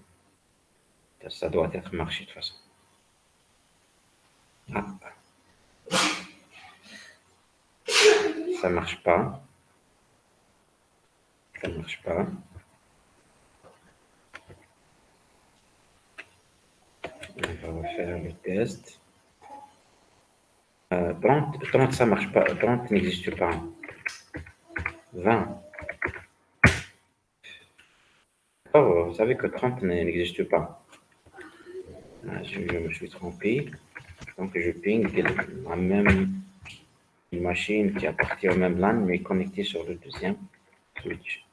Speaker 1: Ça doit être marché de toute façon. Ah. Ça marche pas. Ça marche pas. On va refaire le test. 30, ça marche pas. 30 n'existe pas. 20. Oh, vous savez que 30 n'existe pas. Je me suis trompé. Donc je ping la même machine qui appartient au même LAN, mais connectée sur le deuxième switch.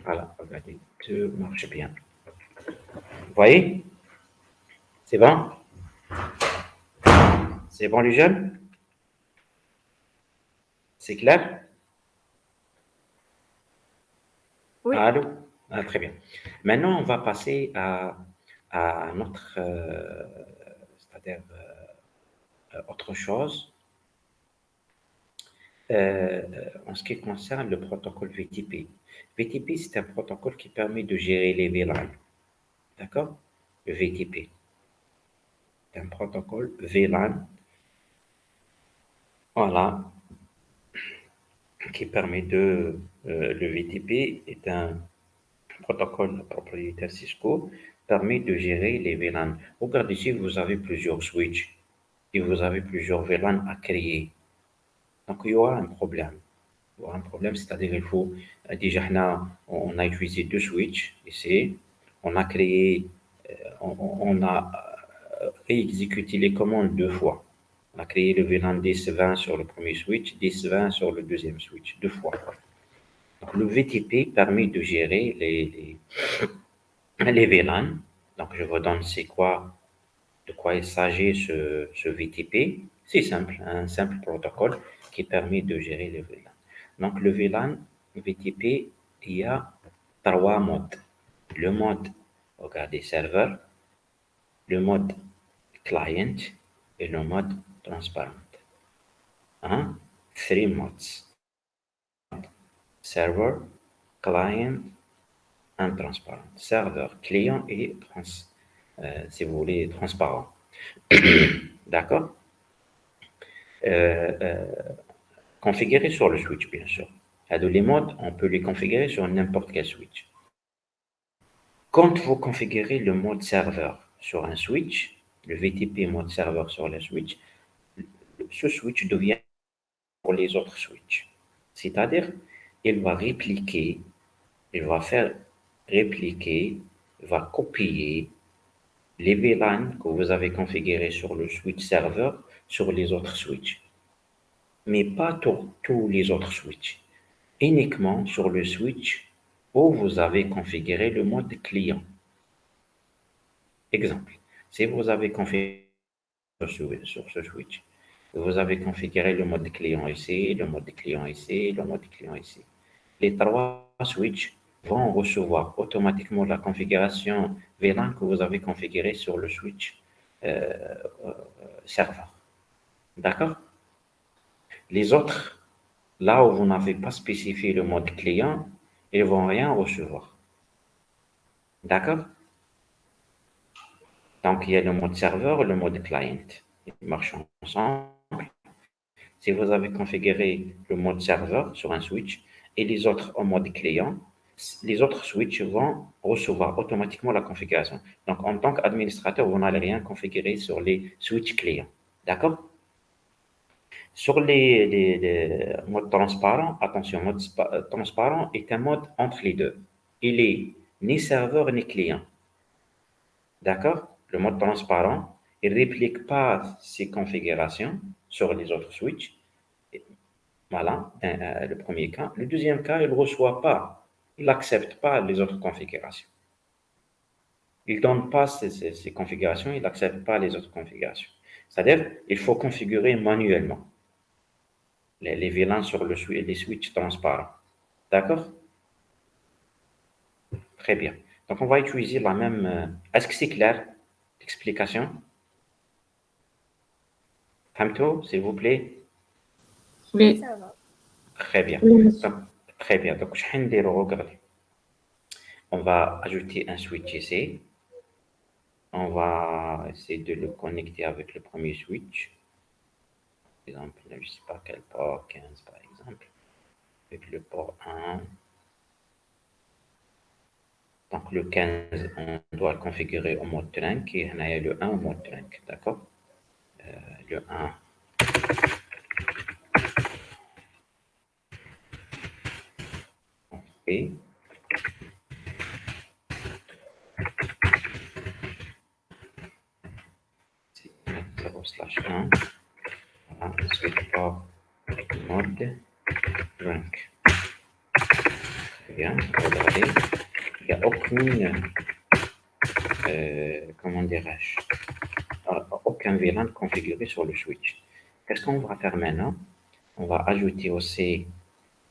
Speaker 1: Voilà, regardez, tout marche bien. Vous voyez? C'est bon? C'est bon les jeunes? C'est clair?
Speaker 3: Oui.
Speaker 1: Allô? Ah, très bien. Maintenant, on va passer à notre, c'est-à-dire autre chose. En ce qui concerne le protocole VTP. VTP, c'est un protocole qui permet de gérer les VLAN. D'accord? Le VTP. C'est un protocole VLAN. Voilà. Qui permet le VTP est un protocole propriétaire Cisco, permet de gérer les VLAN. Regardez, si vous avez plusieurs switches, si vous avez plusieurs VLAN à créer, donc il y aura un problème. Il y aura un problème, c'est-à-dire il faut, déjà, on a utilisé deux switches ici, on a créé, on a réexécuté les commandes deux fois. On a créé le VLAN 10-20 sur le premier switch, 10-20 sur le deuxième switch, deux fois. Donc, le VTP permet de gérer les VLAN. Donc, je vous donne de quoi il s'agit ce VTP. C'est simple, un simple protocole qui permet de gérer les VLAN. Donc, le VLAN, VTP, il y a trois modes. Le mode, regardez, serveur, le mode client et le mode transparent. Hein? Three modes. Server, client, and transparent. Serveur, client et si vous voulez, transparent. D'accord? Configurer sur le switch, bien sûr. Les modes, on peut les configurer sur n'importe quel switch. Quand vous configurez le mode serveur sur un switch, le VTP mode serveur sur le switch, ce switch devient pour les autres switches. C'est-à-dire, il va répliquer, il va faire répliquer, il va copier les VLAN que vous avez configurés sur le switch serveur sur les autres switches. Mais pas tous les autres switches. Uniquement sur le switch où vous avez configuré le mode client. Exemple, si vous avez configuré sur ce switch, vous avez configuré le mode client ici, le mode client ici, le mode client ici. Les trois switches vont recevoir automatiquement la configuration VLAN que vous avez configurée sur le switch serveur. D'accord? Les autres, là où vous n'avez pas spécifié le mode client, ils ne vont rien recevoir. D'accord? Donc, il y a le mode serveur et le mode client. Ils marchent ensemble. Si vous avez configuré le mode serveur sur un switch et les autres en mode client, les autres switches vont recevoir automatiquement la configuration. Donc, en tant qu'administrateur, vous n'allez rien configurer sur les switches clients. D'accord? Sur les modes transparents, attention, mode transparent est un mode entre les deux. Il est ni serveur ni client. D'accord? Le mode transparent, il ne réplique pas ses configurations sur les autres switches. Voilà, le premier cas. Le deuxième cas, il ne reçoit pas, il n'accepte pas les autres configurations. Il ne donne pas ces configurations, il n'accepte pas les autres configurations. C'est-à-dire, il faut configurer manuellement les VLAN sur les switches transparents. D'accord? Très bien. Donc, on va utiliser la même. Est-ce que c'est clair l'explication? Hamto, s'il vous plaît.
Speaker 3: Oui,
Speaker 4: Oui,
Speaker 3: ça va.
Speaker 1: Très bien.
Speaker 4: oui, monsieur.
Speaker 1: Donc, très bien. Donc, regardez. On va ajouter un switch ici. On va essayer de le connecter avec le premier switch. Par exemple, je ne sais pas quel port, 15 par exemple. Avec le port 1. Donc, le 15, on doit le configurer au mode trunk et on a le 1 au mode trunk. D'accord? Le 1. Et c'est 0/1. Voilà, switch port mode trunk. Très bien. Regardez. Il n'y a aucune, comment dirais-je, aucun VLAN configuré sur le switch. Qu'est-ce qu'on va faire maintenant? On va ajouter aussi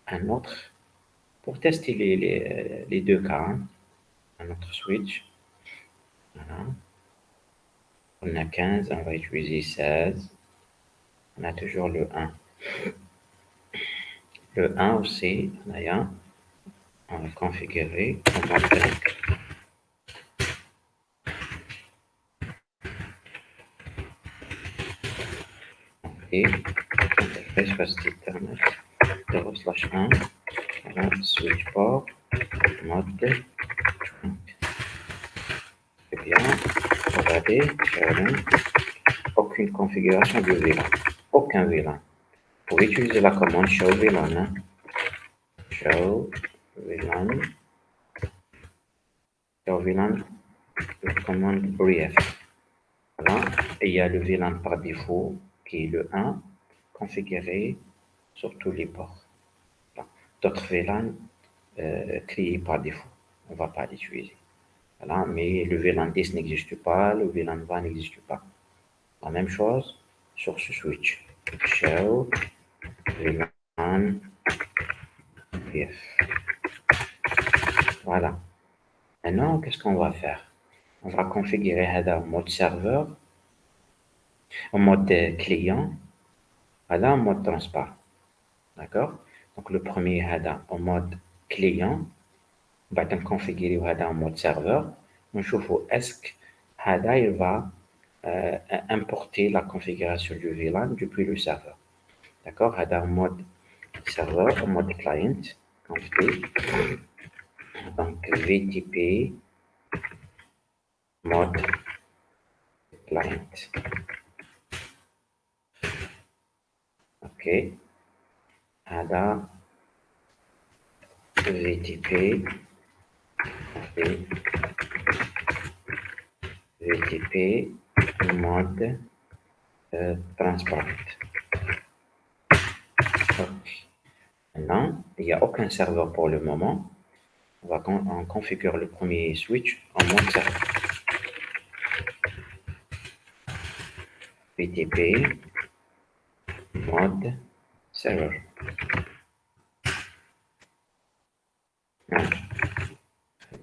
Speaker 1: un autre pour tester les deux cas. Hein. Un autre switch. Voilà. On a 15, on va utiliser 16. On a toujours le 1. Le 1 aussi, on va configurer en mode trunk. Et interface face Ethernet 0/1. Voilà, switch port mode trunk. Très bien. Regardez, aucune configuration de VLAN. Aucun VLAN. Vous pouvez utiliser la commande show VLAN. Hein. Show VLAN. Show VLAN. La commande brief. Voilà. Et il y a le VLAN par défaut qui est le 1 configuré sur tous les ports. D'autres VLAN créés par défaut. On ne va pas l'utiliser. Voilà. Mais le VLAN 10 n'existe pas, le VLAN 20 n'existe pas. La même chose sur ce switch. Show VLAN brief. Voilà. Maintenant, qu'est-ce qu'on va faire? On va configurer en mode serveur, en mode client, en mode transparent. D'accord? Donc, le premier en mode client, on va configurer en mode serveur. On chauffe est-ce que Hada, il va importer la configuration du VLAN depuis le serveur. D'accord? Hada en mode serveur, en mode client. Donc, VTP mode client. OK. Hada VTP et VTP mode transparent. OK. Maintenant, il n'y a aucun serveur pour le moment. On configure le premier switch en mode serveur. VTP mode serveur.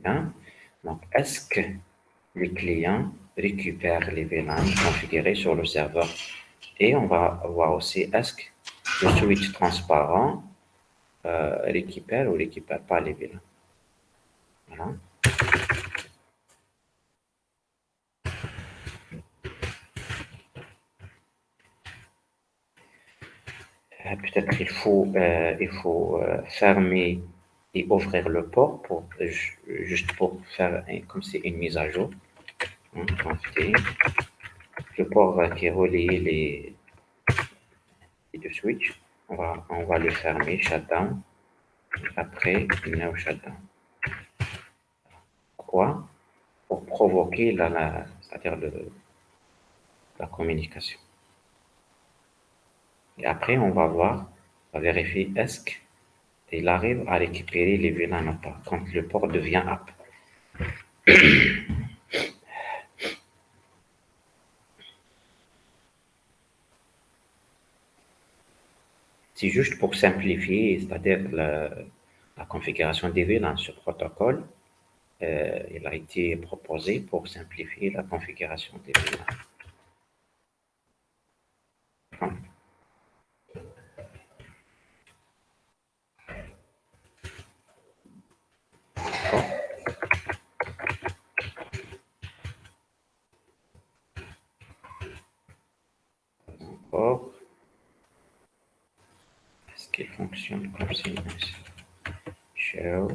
Speaker 1: Bien. Donc, est-ce que le client récupère les VLAN configurés sur le serveur? Et on va voir aussi est-ce que le switch transparent récupère ou récupère pas les VLAN. Voilà. Peut-être il faut fermer et ouvrir le port pour juste pour faire comme c'est une mise à jour. Le port qui relie les deux switches, on va le fermer, shutdown, après no shutdown. Pourquoi? Pour provoquer c'est-à-dire la communication. Et après, on va voir, on va vérifier est-ce qu'il arrive à récupérer les VLAN ou pas quand le port devient app. C'est juste pour simplifier, c'est-à-dire la configuration des VLAN. Ce protocole, il a été proposé pour simplifier la configuration des VLAN. Encore. Est-ce qu'il fonctionne comme c'est show.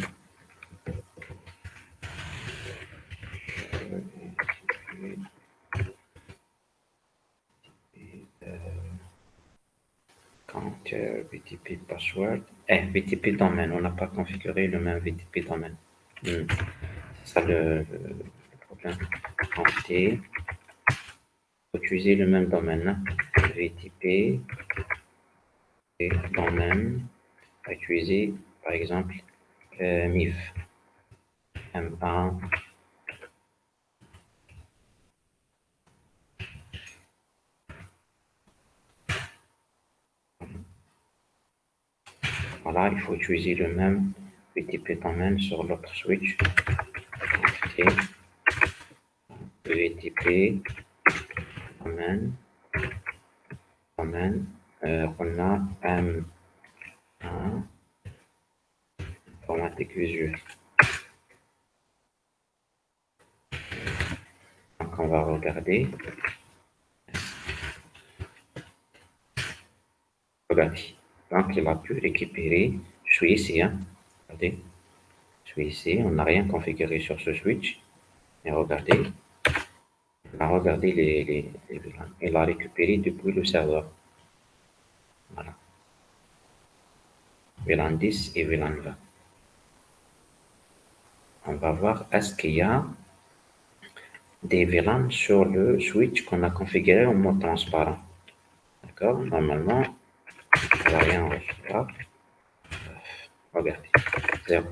Speaker 1: Counter VTP password. VTP domaine. On n'a pas configuré le même VTP domaine. C'est ça le problème. Entité. Utiliser le même domaine. VTP et domaine. Utiliser par exemple MIF. M1. Voilà, il faut utiliser le même VTP domaine sur l'autre switch. VTP domaine. On a M1 informatique visuelle. Donc on va regarder. Regardez. Donc il a pu récupérer. Je suis ici, hein. Regardez. Je suis ici. On n'a rien configuré sur ce switch. Et regardez. Il a regardé les VLAN. Il a récupéré depuis le serveur. Voilà. VLAN 10 et VLAN 20. On va voir est-ce qu'il y a des VLAN sur le switch qu'on a configuré en mode transparent. D'accord? Normalement, il n'y a rien en recevoir. Regardez, 0.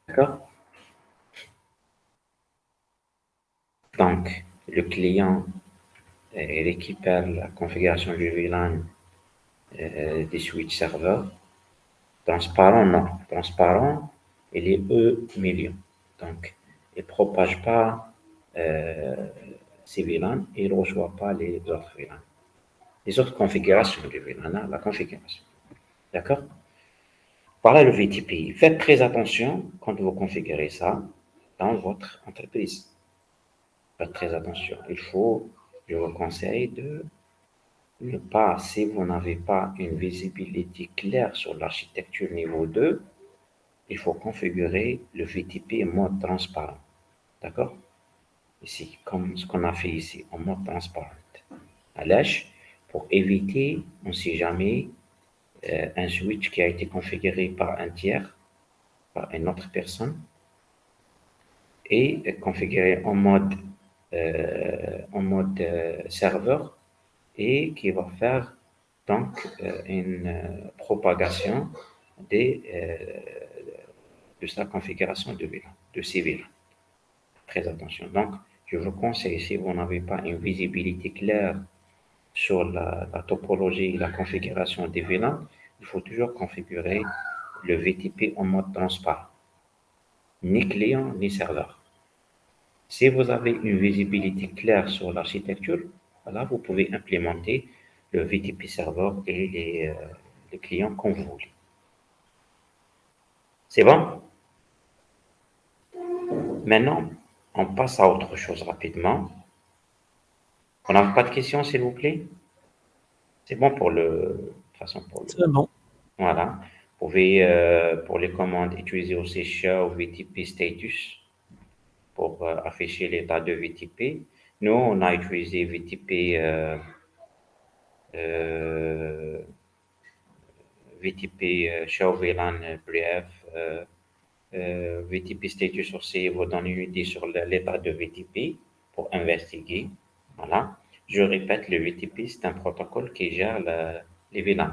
Speaker 1: D'accord? Donc, le client récupère la configuration du VLAN des switch serveurs. Transparent, non. Transparent, il est E million. Donc, il ne propage pas ces VLAN et il ne reçoit pas les autres VLAN. Les autres configurations du VLAN, la configuration. D'accord? Voilà le VTP. Faites très attention quand vous configurez ça. dans votre entreprise. Faites très attention. Je vous conseille de ne pas, si vous n'avez pas une visibilité claire sur l'architecture niveau 2, il faut configurer le VTP en mode transparent. D'accord? Ici, comme ce qu'on a fait ici, en mode transparent. À l'âge, pour éviter, on ne sait jamais, un switch qui a été configuré par un tiers, par une autre personne, et configuré en mode serveur, et qui va faire donc une propagation des, de sa configuration de VLAN, de ces VLAN. Très attention. Donc, je vous conseille, si vous n'avez pas une visibilité claire sur la topologie et la configuration des VLAN, il faut toujours configurer le VTP en mode transparent, ni client ni serveur. Si vous avez une visibilité claire sur l'architecture, voilà, vous pouvez implémenter le VTP serveur et les clients comme vous voulez. C'est bon? Maintenant, on passe à autre chose rapidement. On n'a pas de questions, s'il vous plaît? C'est bon pour de toute façon,
Speaker 2: C'est bon.
Speaker 1: voilà. Vous pouvez, pour les commandes, utiliser aussi show VTP status pour afficher l'état de VTP. Nous, on a utilisé VTP, VTP show VLAN brief, VTP status aussi vous donne une idée sur l'état de VTP pour investiguer. Voilà. Je répète, le VTP, c'est un protocole qui gère les VLAN.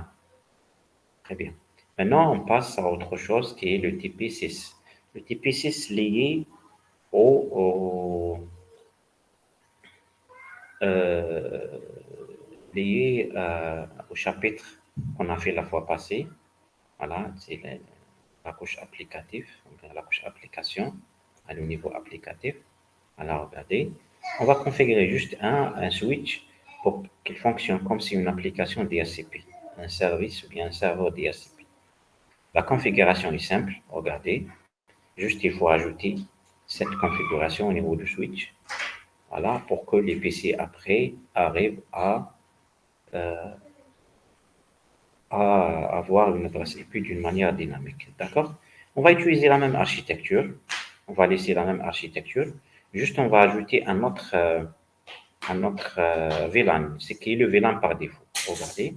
Speaker 1: Très bien. Maintenant, on passe à autre chose qui est le TP6. Le TP6 lié au, euh, au chapitre qu'on a fait la fois passée. Voilà, c'est la couche applicative, la couche application, à le niveau applicatif. Alors, regardez, on va configurer juste un switch pour qu'il fonctionne comme si une application DHCP, un service ou bien un serveur DHCP. La configuration est simple, regardez, juste il faut ajouter cette configuration au niveau du switch, voilà, pour que les PC après arrivent euh, à avoir une adresse IP d'une manière dynamique. D'accord? On va utiliser la même architecture. On va laisser la même architecture. Juste, on va ajouter un autre VLAN, ce qui est le VLAN par défaut. Regardez,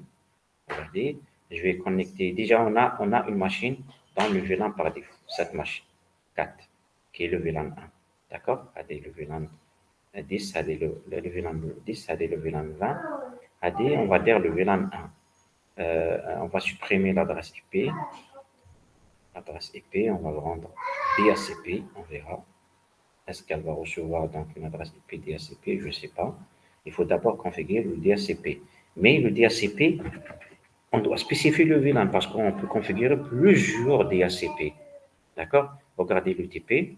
Speaker 1: regardez. Je vais connecter. Déjà, on a une machine dans le VLAN par défaut. Cette machine, 4, qui est le VLAN 1. D'accord? Regardez le VLAN 10, regardez le VLAN 10, regardez le VLAN 20. Regardez, on va dire le VLAN 1. On va supprimer l'adresse IP. L'adresse IP, on va le rendre DHCP, on verra. Est-ce qu'elle va recevoir donc une adresse IP DHCP? Je ne sais pas. Il faut d'abord configurer le DHCP. Mais le DHCP, on doit spécifier le VLAN parce qu'on peut configurer plusieurs DHCP. D'accord? Regardez le TP.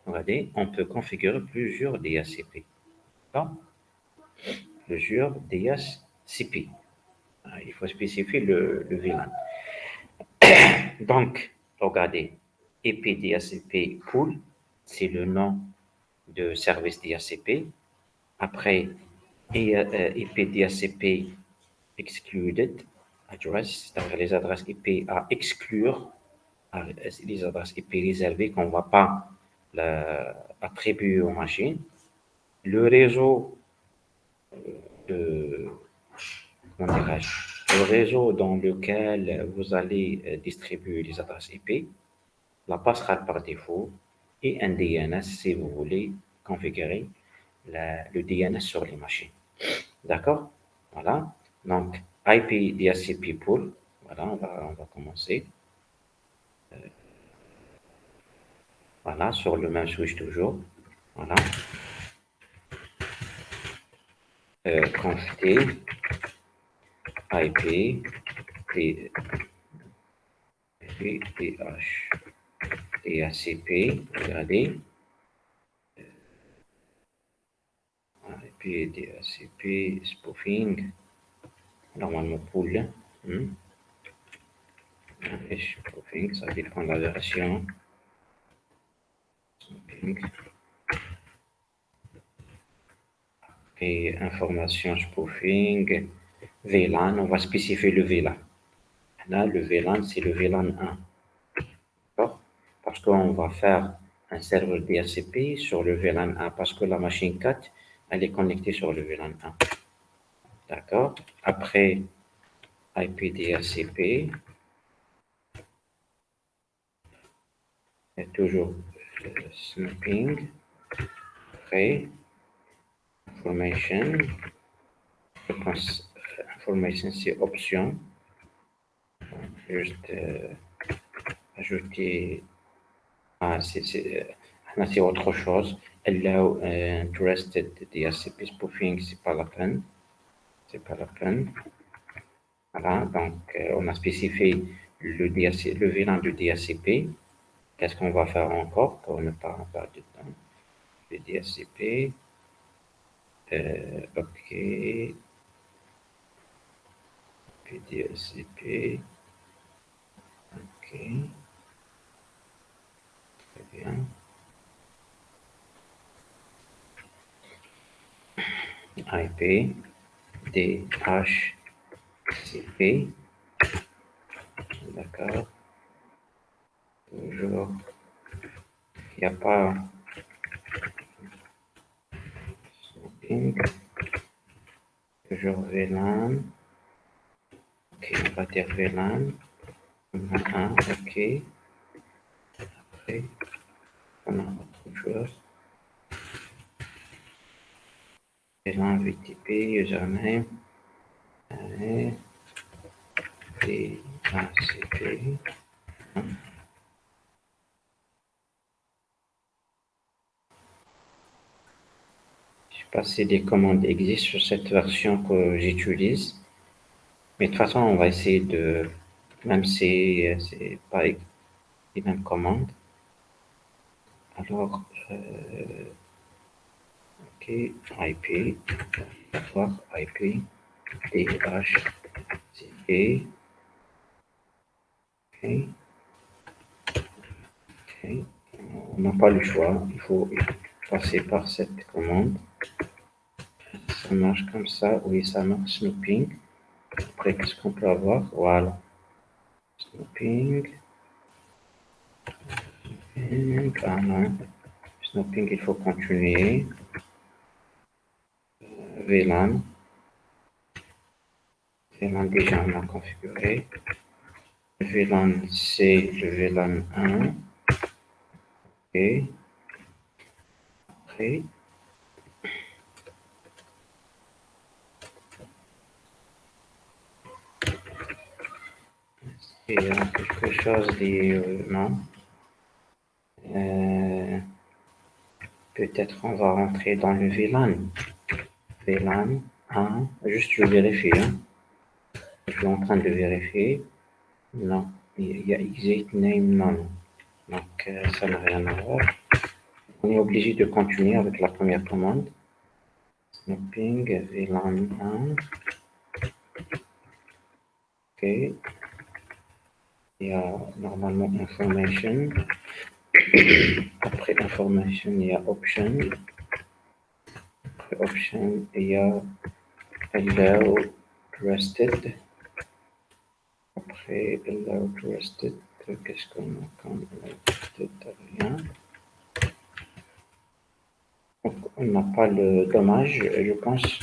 Speaker 1: Regardez, on peut configurer plusieurs DHCP. D'accord? Plusieurs DHCP. Il faut spécifier le VLAN. Donc, regardez, IP DHCP pool, c'est le nom de service DHCP. Après, IP DHCP excluded address, c'est-à-dire les adresses IP à exclure, les adresses IP réservées qu'on ne va pas attribuer aux machines. Le réseau de, comment dirais-je, le réseau dans lequel vous allez distribuer les adresses IP, la passerelle par défaut et un DNS si vous voulez configurer le DNS sur les machines. D'accord? Voilà. Donc, IP DHCP pool. Voilà, on va commencer. Voilà, sur le même switch toujours. Voilà. Conf T, IP, DHCP, regardez. IP, DHCP, spoofing. Normalement, pool. Spoofing, ça dépend de la version. et information spoofing, VLAN, on va spécifier le VLAN. Là, le VLAN, c'est le VLAN 1. D'accord? Parce qu'on va faire un serveur DHCP sur le VLAN 1 parce que la machine 4, elle est connectée sur le VLAN 1. D'accord? Après, IP DHCP, et toujours snooping, après, information, je pense, information c'est option, juste ajouter, c'est autre chose, allow interested DHCP spoofing, c'est pas la peine, voilà, donc on a spécifié le VLAN du DHCP. Qu'est-ce qu'on va faire encore pour ne pas perdre de temps? Le DHCP, ok, DHCP, ok, très bien. IP, DHCP, d'accord. Toujours, il n'y a pas snooping, toujours VLAN, ok, on va dire VLAN, on a un, ok, après, on a autre chose, VLAN VTP, username, DHCP, je sais pas si des commandes existent sur cette version que j'utilise, mais de toute façon, on va essayer de, même si c'est pas les mêmes commandes. Alors, ok, IP, d'accord, IP, DHCP, ok, ok, on n'a pas le choix, il faut passer par cette commande. Ça marche comme ça, oui, ça marche, snooping. Après, qu'est-ce qu'on peut avoir? Voilà, snooping, ah non, snooping, il faut continuer. VLAN, VLAN déjà on a configuré. VLAN c'est le VLAN 1. Et après, il y a quelque chose de non. Peut-être on va rentrer dans le VLAN. VLAN 1, juste je vérifie. Hein. Je suis en train de vérifier. Non, il y a exit name non. Donc ça n'a rien à voir. On est obligé de continuer avec la première commande. Snooping, VLAN 1. Ok. Il y a normalement information. Après information, il y a option. Après option, il y a allow trusted. Après allow trusted, qu'est-ce qu'on a comme allow trusted? Rien. Donc, on n'a pas le dommage, je pense.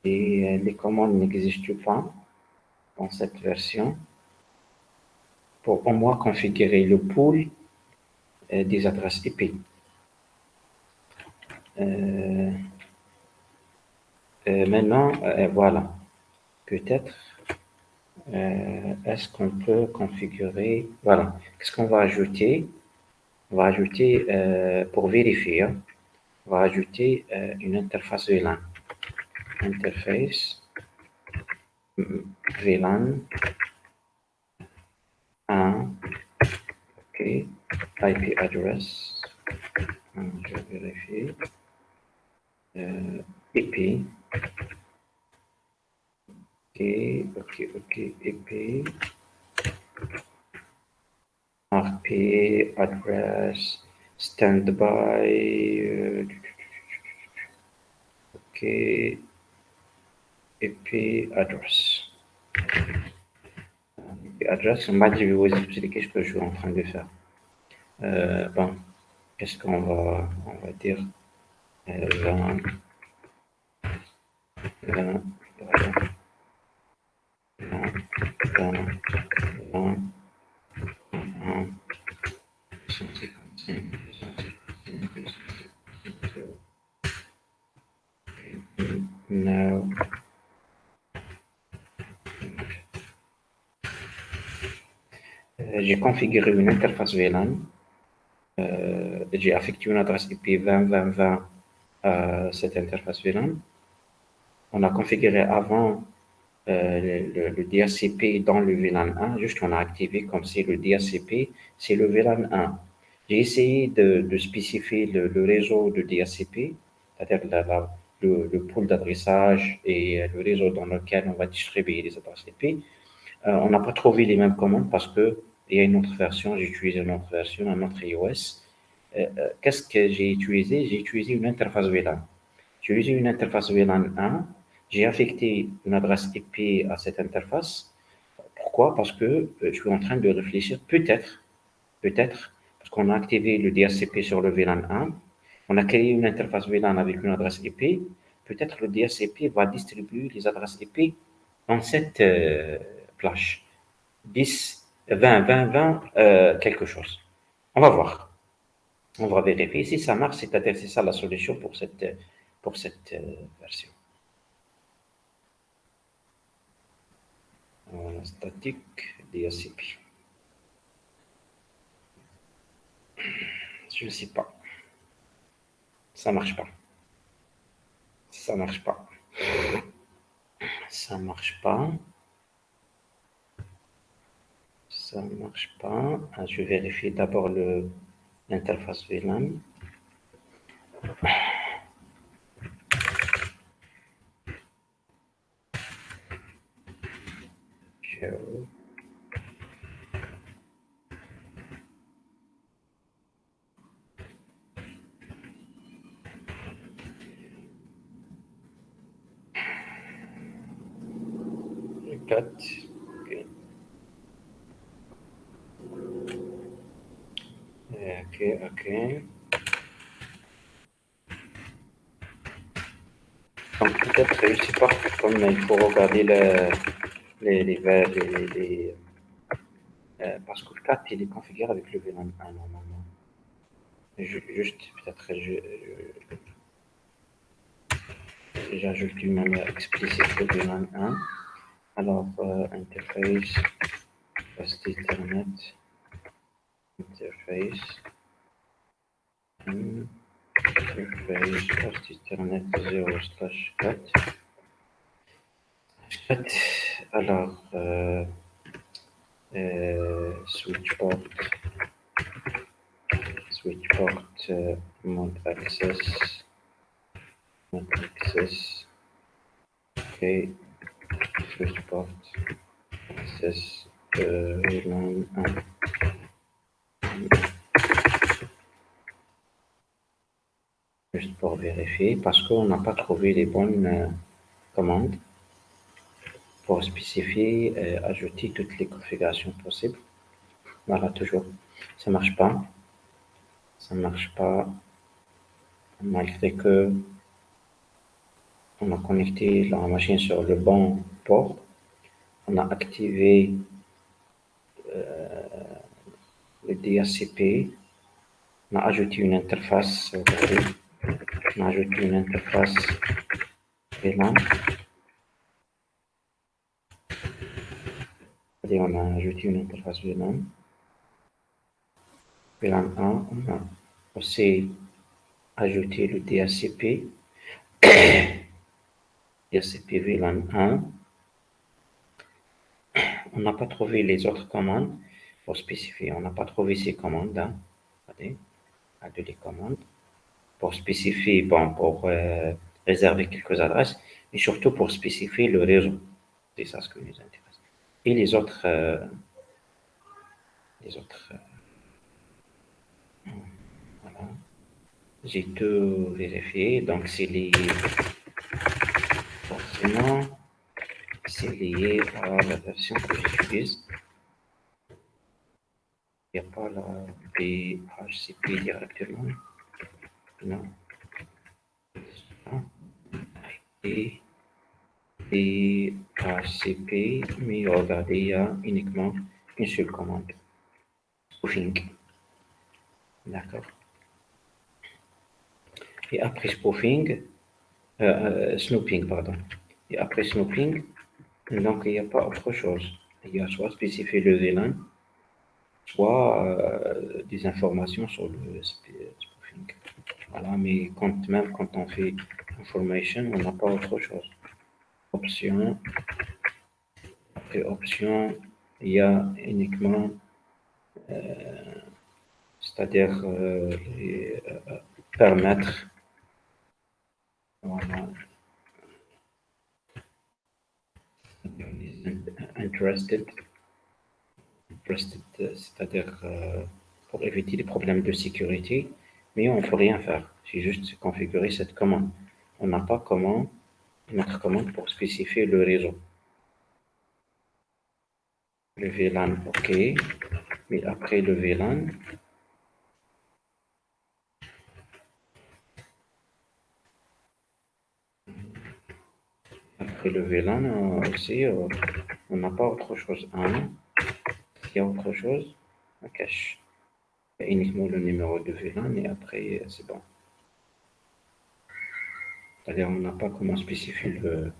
Speaker 1: Et les commandes n'existent pas dans cette version. Pour au moins configurer le pool des adresses IP. Maintenant, voilà. Peut-être, est-ce qu'on peut configurer... Voilà. Qu'est-ce qu'on va ajouter? On va ajouter, pour vérifier, hein, on va ajouter une interface VLAN. Interface VLAN 1. OK. IP address. Je vais vérifier. IP. OK. IP. RP address Standby. OK. IP address. IP address, moi, je vais vous expliquer ce que je suis en train de faire. Bon, qu'est-ce qu'on va dire 20, 20, 20, 20, 20, 1, 155, 255, now. J'ai configuré une interface VLAN. J'ai affecté une adresse IP 20.20.20 à cette interface VLAN. On a configuré avant le DHCP dans le VLAN 1, juste on a activé comme c'est le DHCP, c'est le VLAN 1. J'ai essayé de spécifier le réseau de DHCP, c'est-à-dire le pool d'adressage et le réseau dans lequel on va distribuer les adresses IP. On n'a pas trouvé les mêmes commandes parce qu'il y a une autre version, j'ai utilisé une autre version, un autre iOS. Qu'est-ce que j'ai utilisé? J'ai utilisé une interface VLAN. J'ai utilisé une interface VLAN 1. J'ai affecté une adresse IP à cette interface. Pourquoi? Parce que je suis en train de réfléchir, peut-être, parce qu'on a activé le DHCP sur le VLAN 1, on a créé une interface VLAN avec une adresse IP, peut-être le DHCP va distribuer les adresses IP dans cette plage. 10, 20, 20, 20, quelque chose. On va voir. On va vérifier si ça marche, c'est-à-dire c'est ça la solution pour cette version. Voilà, statique DHCP. Je ne sais pas. Ça marche pas. Ça marche pas. Ça marche pas. Ça marche pas. Je vais vérifier d'abord l'interface VLAN. OK. Donc peut-être, je ne sais pas, comme il faut regarder parce que le 4 il est configuré avec le VLAN 1 normalement. Juste, peut-être, j'ajoute d'une manière explicite le VLAN 1. Alors, interface, post Ethernet, interface, post Ethernet 0/4. Alors, switch port, mode access, OK, switch port, access, VLAN 1. Juste pour vérifier, parce qu'on n'a pas trouvé les bonnes commandes pour spécifier, ajouter toutes les configurations possibles. Voilà, toujours. Ça marche pas. Ça marche pas. Malgré que on a connecté la machine sur le bon port. On a activé le DHCP. On a ajouté une interface. On a ajouté une interface VLAN. Et on a ajouté une interface VLAN. VLAN 1. On a aussi ajouté le DHCP. DHCP VLAN 1. On n'a pas trouvé les autres commandes pour spécifier. On n'a pas trouvé ces commandes là. Regardez, les commandes pour spécifier, bon, pour réserver quelques adresses, et surtout pour spécifier le réseau. C'est ça ce qui nous intéresse. Et les autres, voilà. J'ai tout vérifié. Donc, forcément, c'est lié à la version que j'utilise. Il n'y a pas la DHCP directement. Non. Et DHCP, mais regardez, il y a uniquement une seule commande. Spoofing. D'accord. Et après spoofing, snooping, pardon. Et après snooping, donc il n'y a pas autre chose. Il y a soit spécifier le VLAN, soit des informations sur le spoofing. Voilà, mais même quand on fait information, on n'a pas autre chose. Option, après option, il y a uniquement, c'est-à-dire permettre, voilà, interested, c'est-à-dire pour éviter les problèmes de sécurité, mais on ne peut rien faire. C'est juste configurer cette commande. On n'a pas notre commande pour spécifier le réseau. Le VLAN, OK, mais après le VLAN, aussi, on n'a pas autre chose. S'il y a autre chose, on cache. Il y a uniquement le numéro de VLAN et après, c'est bon. C'est-à-dire, on n'a pas comment spécifier le.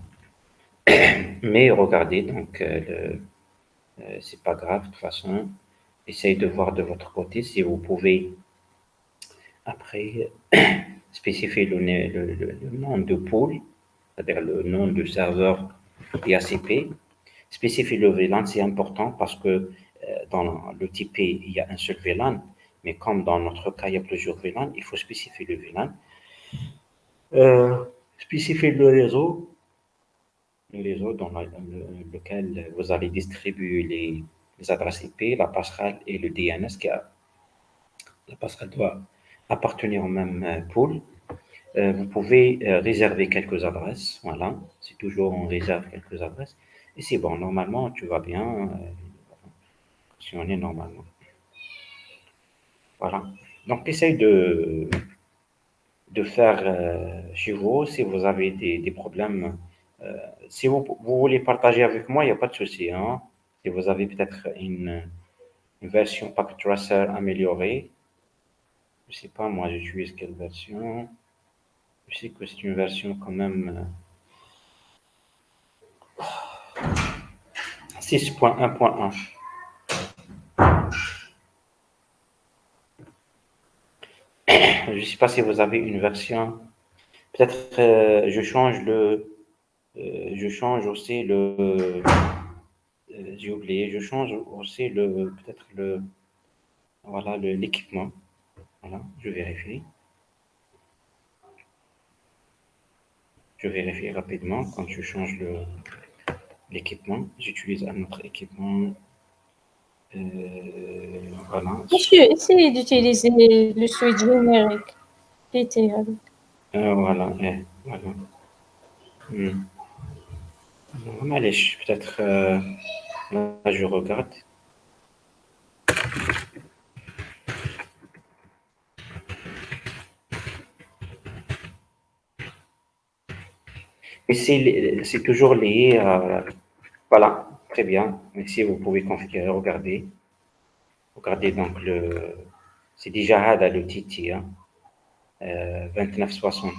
Speaker 1: Mais regardez, donc, c'est pas grave, de toute façon. Essayez de voir de votre côté si vous pouvez, après, spécifier le nom de pool, c'est-à-dire le nom du serveur DHCP. Spécifier le VLAN, c'est important parce que dans le TP, il y a un seul VLAN, mais comme dans notre cas, il y a plusieurs VLAN, il faut spécifier le VLAN. Spécifier le réseau dans lequel vous allez distribuer les adresses IP, la passerelle et le DNS. La passerelle doit appartenir au même pool. Vous pouvez réserver quelques adresses, voilà, c'est toujours on réserve quelques adresses, et c'est bon, normalement, tu vas bien fonctionner normalement. Voilà, donc essaye de faire chez vous, si vous avez des problèmes, si vous voulez partager avec moi, il n'y a pas de souci, hein. Si vous avez peut-être une version Packet Tracer améliorée, je sais pas, moi j'utilise quelle version, je sais que c'est une version quand même 6.1.1. Je ne sais pas si vous avez une version. Peut-être je change aussi j'ai oublié, je change aussi peut-être voilà, l'équipement. Voilà, je vérifie. Je vérifie rapidement quand je change l'équipement. J'utilise un autre équipement. Voilà.
Speaker 4: Monsieur, essayez d'utiliser le switch générique.
Speaker 1: Voilà, voilà. معليش, peut-être là je regarde. Et c'est toujours lié à. Voilà, très bien. Ici, vous pouvez configurer, regardez donc c'est déjà هذا le TT, hein, 2960.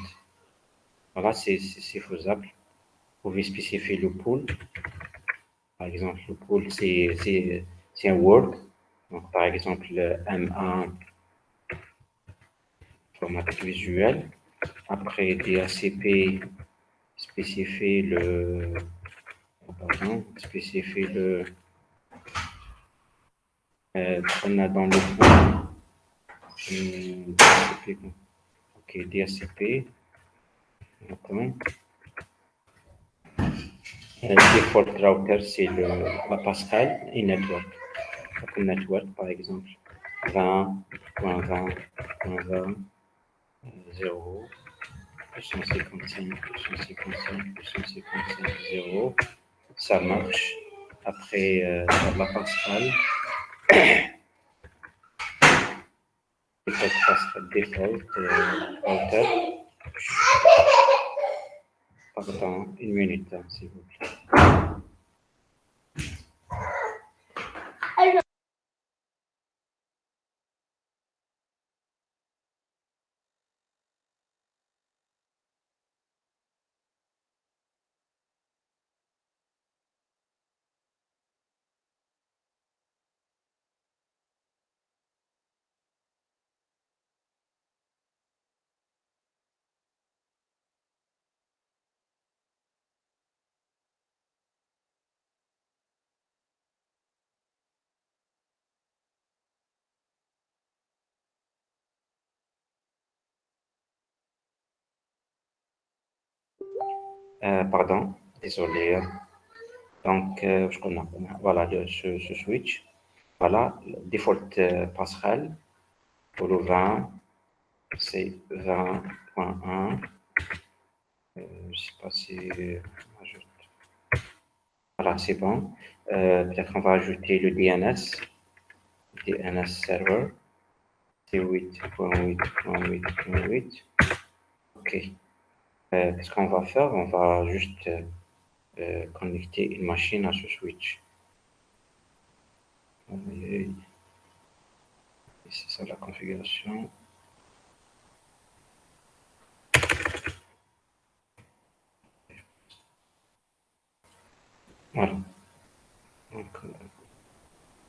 Speaker 1: Voilà, c'est faisable. Vous pouvez spécifier le pool. Par exemple, le pool, c'est un work. Donc, par exemple, le M1 informatique visuel. Après, DHCP, spécifier on a dans le pool, ok, DHCP, d'accord. Default router, c'est la passerelle et network. Donc, network, par exemple, 20.20.20. 0, 255, 255, 255, 0. Ça marche. Après, la passerelle. Default router. Pardon, une minute, hein, s'il vous plaît. Pardon, désolé. Donc, je connais. Voilà ce switch. Voilà, le default passerelle pour le 20, c'est 20.1. Je ne sais pas si voilà, c'est bon. Peut-être on va ajouter le DNS server, c'est 8.8.8.8. OK. Qu'est-ce qu'on va faire? On va juste connecter une machine à ce switch. Et c'est ça la configuration. Voilà. Donc,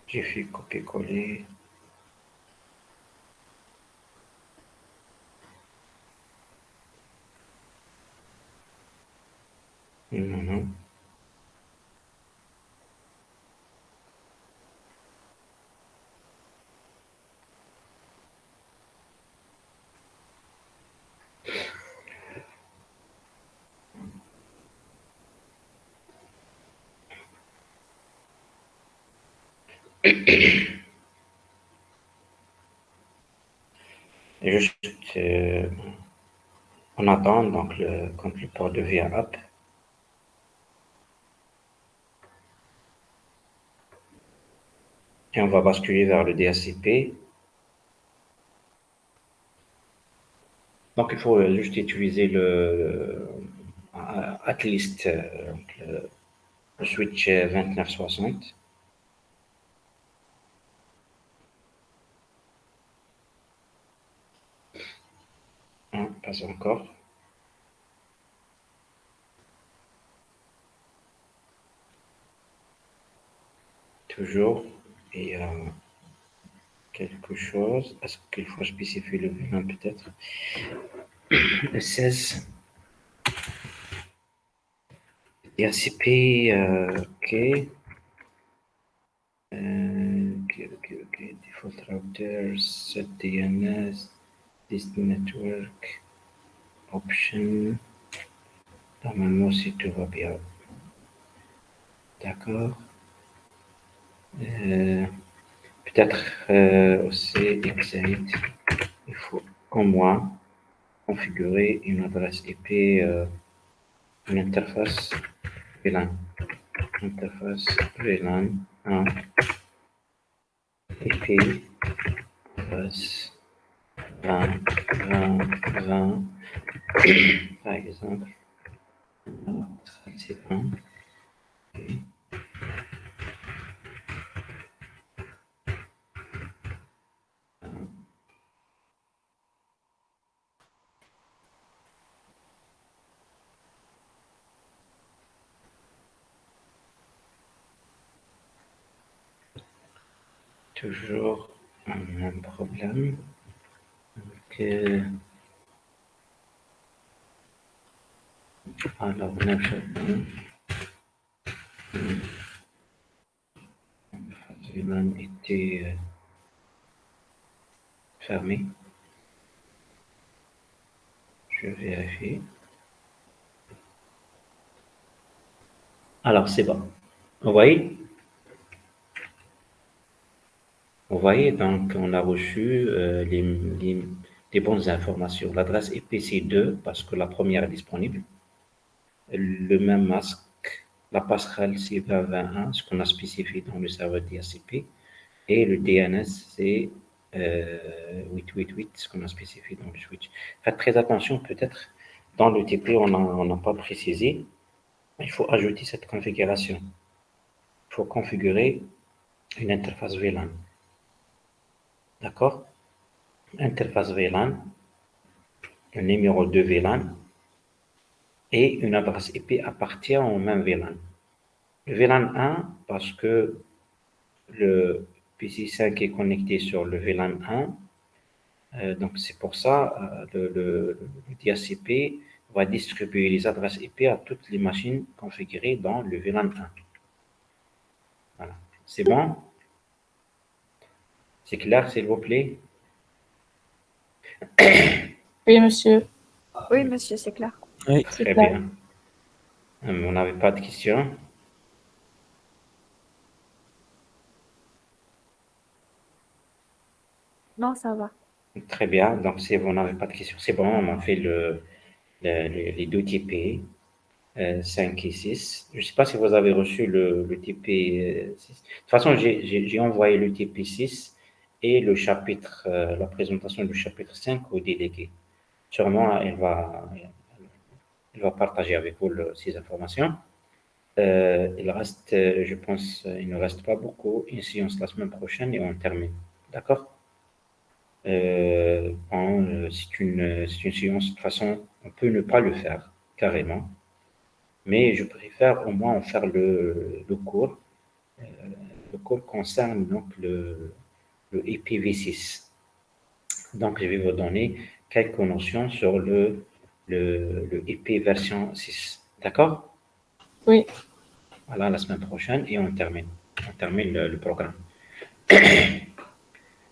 Speaker 1: j'ai fait copier-coller. Non. Et juste, on attend donc quand le port devient up. Et on va basculer vers le DHCP. Donc, il faut juste utiliser at least le switch 2960. Non, pas encore. Toujours, il y a quelque chose. Est-ce qu'il faut spécifier le VLAN peut-être? Le 16. DHCP, OK. OK. Default routers, set DNS, this network, option. Normalement, si tout va bien. D'accord. Peut-être aussi Exit. Il faut au moins configurer une adresse IP, une interface VLAN. Interface VLAN 1 IP adresse 20 par exemple. C'est bon. Okay. Toujours un même problème. Donc, alors, VLAN était fermé. Je vérifie. Alors, c'est bon. Vous voyez? Vous voyez, donc on a reçu des bonnes informations. L'adresse IP, c'est 2 parce que la première est disponible. Le même masque, la passerelle, c'est 2021, ce qu'on a spécifié dans le serveur DHCP. Et le DNS, c'est 888, ce qu'on a spécifié dans le switch. Faites très attention, peut-être dans le TP, on n'a pas précisé. Il faut ajouter cette configuration. Il faut configurer une interface VLAN. D'accord? Interface VLAN, un numéro de VLAN et une adresse IP appartient au même VLAN. Le VLAN 1, parce que le PC5 est connecté sur le VLAN 1, donc c'est pour ça le DHCP va distribuer les adresses IP à toutes les machines configurées dans le VLAN 1. Voilà. C'est bon? C'est clair, s'il vous plaît?
Speaker 4: Oui, monsieur.
Speaker 3: Oui, monsieur, c'est clair.
Speaker 2: Oui.
Speaker 4: C'est
Speaker 1: Très
Speaker 4: clair.
Speaker 1: bien. Vous n'avez pas de questions?
Speaker 3: Non, ça va.
Speaker 1: Très bien. Donc, si vous n'avez pas de questions, c'est bon. On a fait les deux TP, 5 et 6. Je ne sais pas si vous avez reçu le TP 6. De toute façon, j'ai envoyé le TP 6 et le chapitre, la présentation du chapitre 5 au délégué. Sûrement, il va partager avec vous ces informations. Il reste, je pense, il ne reste pas beaucoup. Une séance la semaine prochaine et on termine. D'accord? C'est une séance, de toute façon, on peut ne pas le faire carrément, mais je préfère au moins en faire le cours. Le cours concerne donc le IPv6. Donc, je vais vous donner quelques notions sur le IP version 6. D'accord?
Speaker 4: Oui.
Speaker 1: Voilà, la semaine prochaine et on termine. On termine le programme.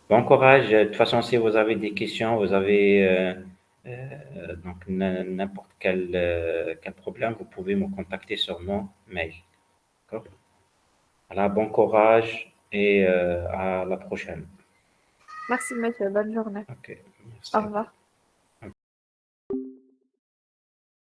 Speaker 1: Bon courage. De toute façon, si vous avez des questions, vous avez donc n'importe quel problème, vous pouvez me contacter sur mon mail. D'accord? Voilà, bon courage et à la prochaine.
Speaker 3: Merci, monsieur. Bonne journée.
Speaker 1: Ok,
Speaker 3: Au
Speaker 1: merci.
Speaker 3: revoir.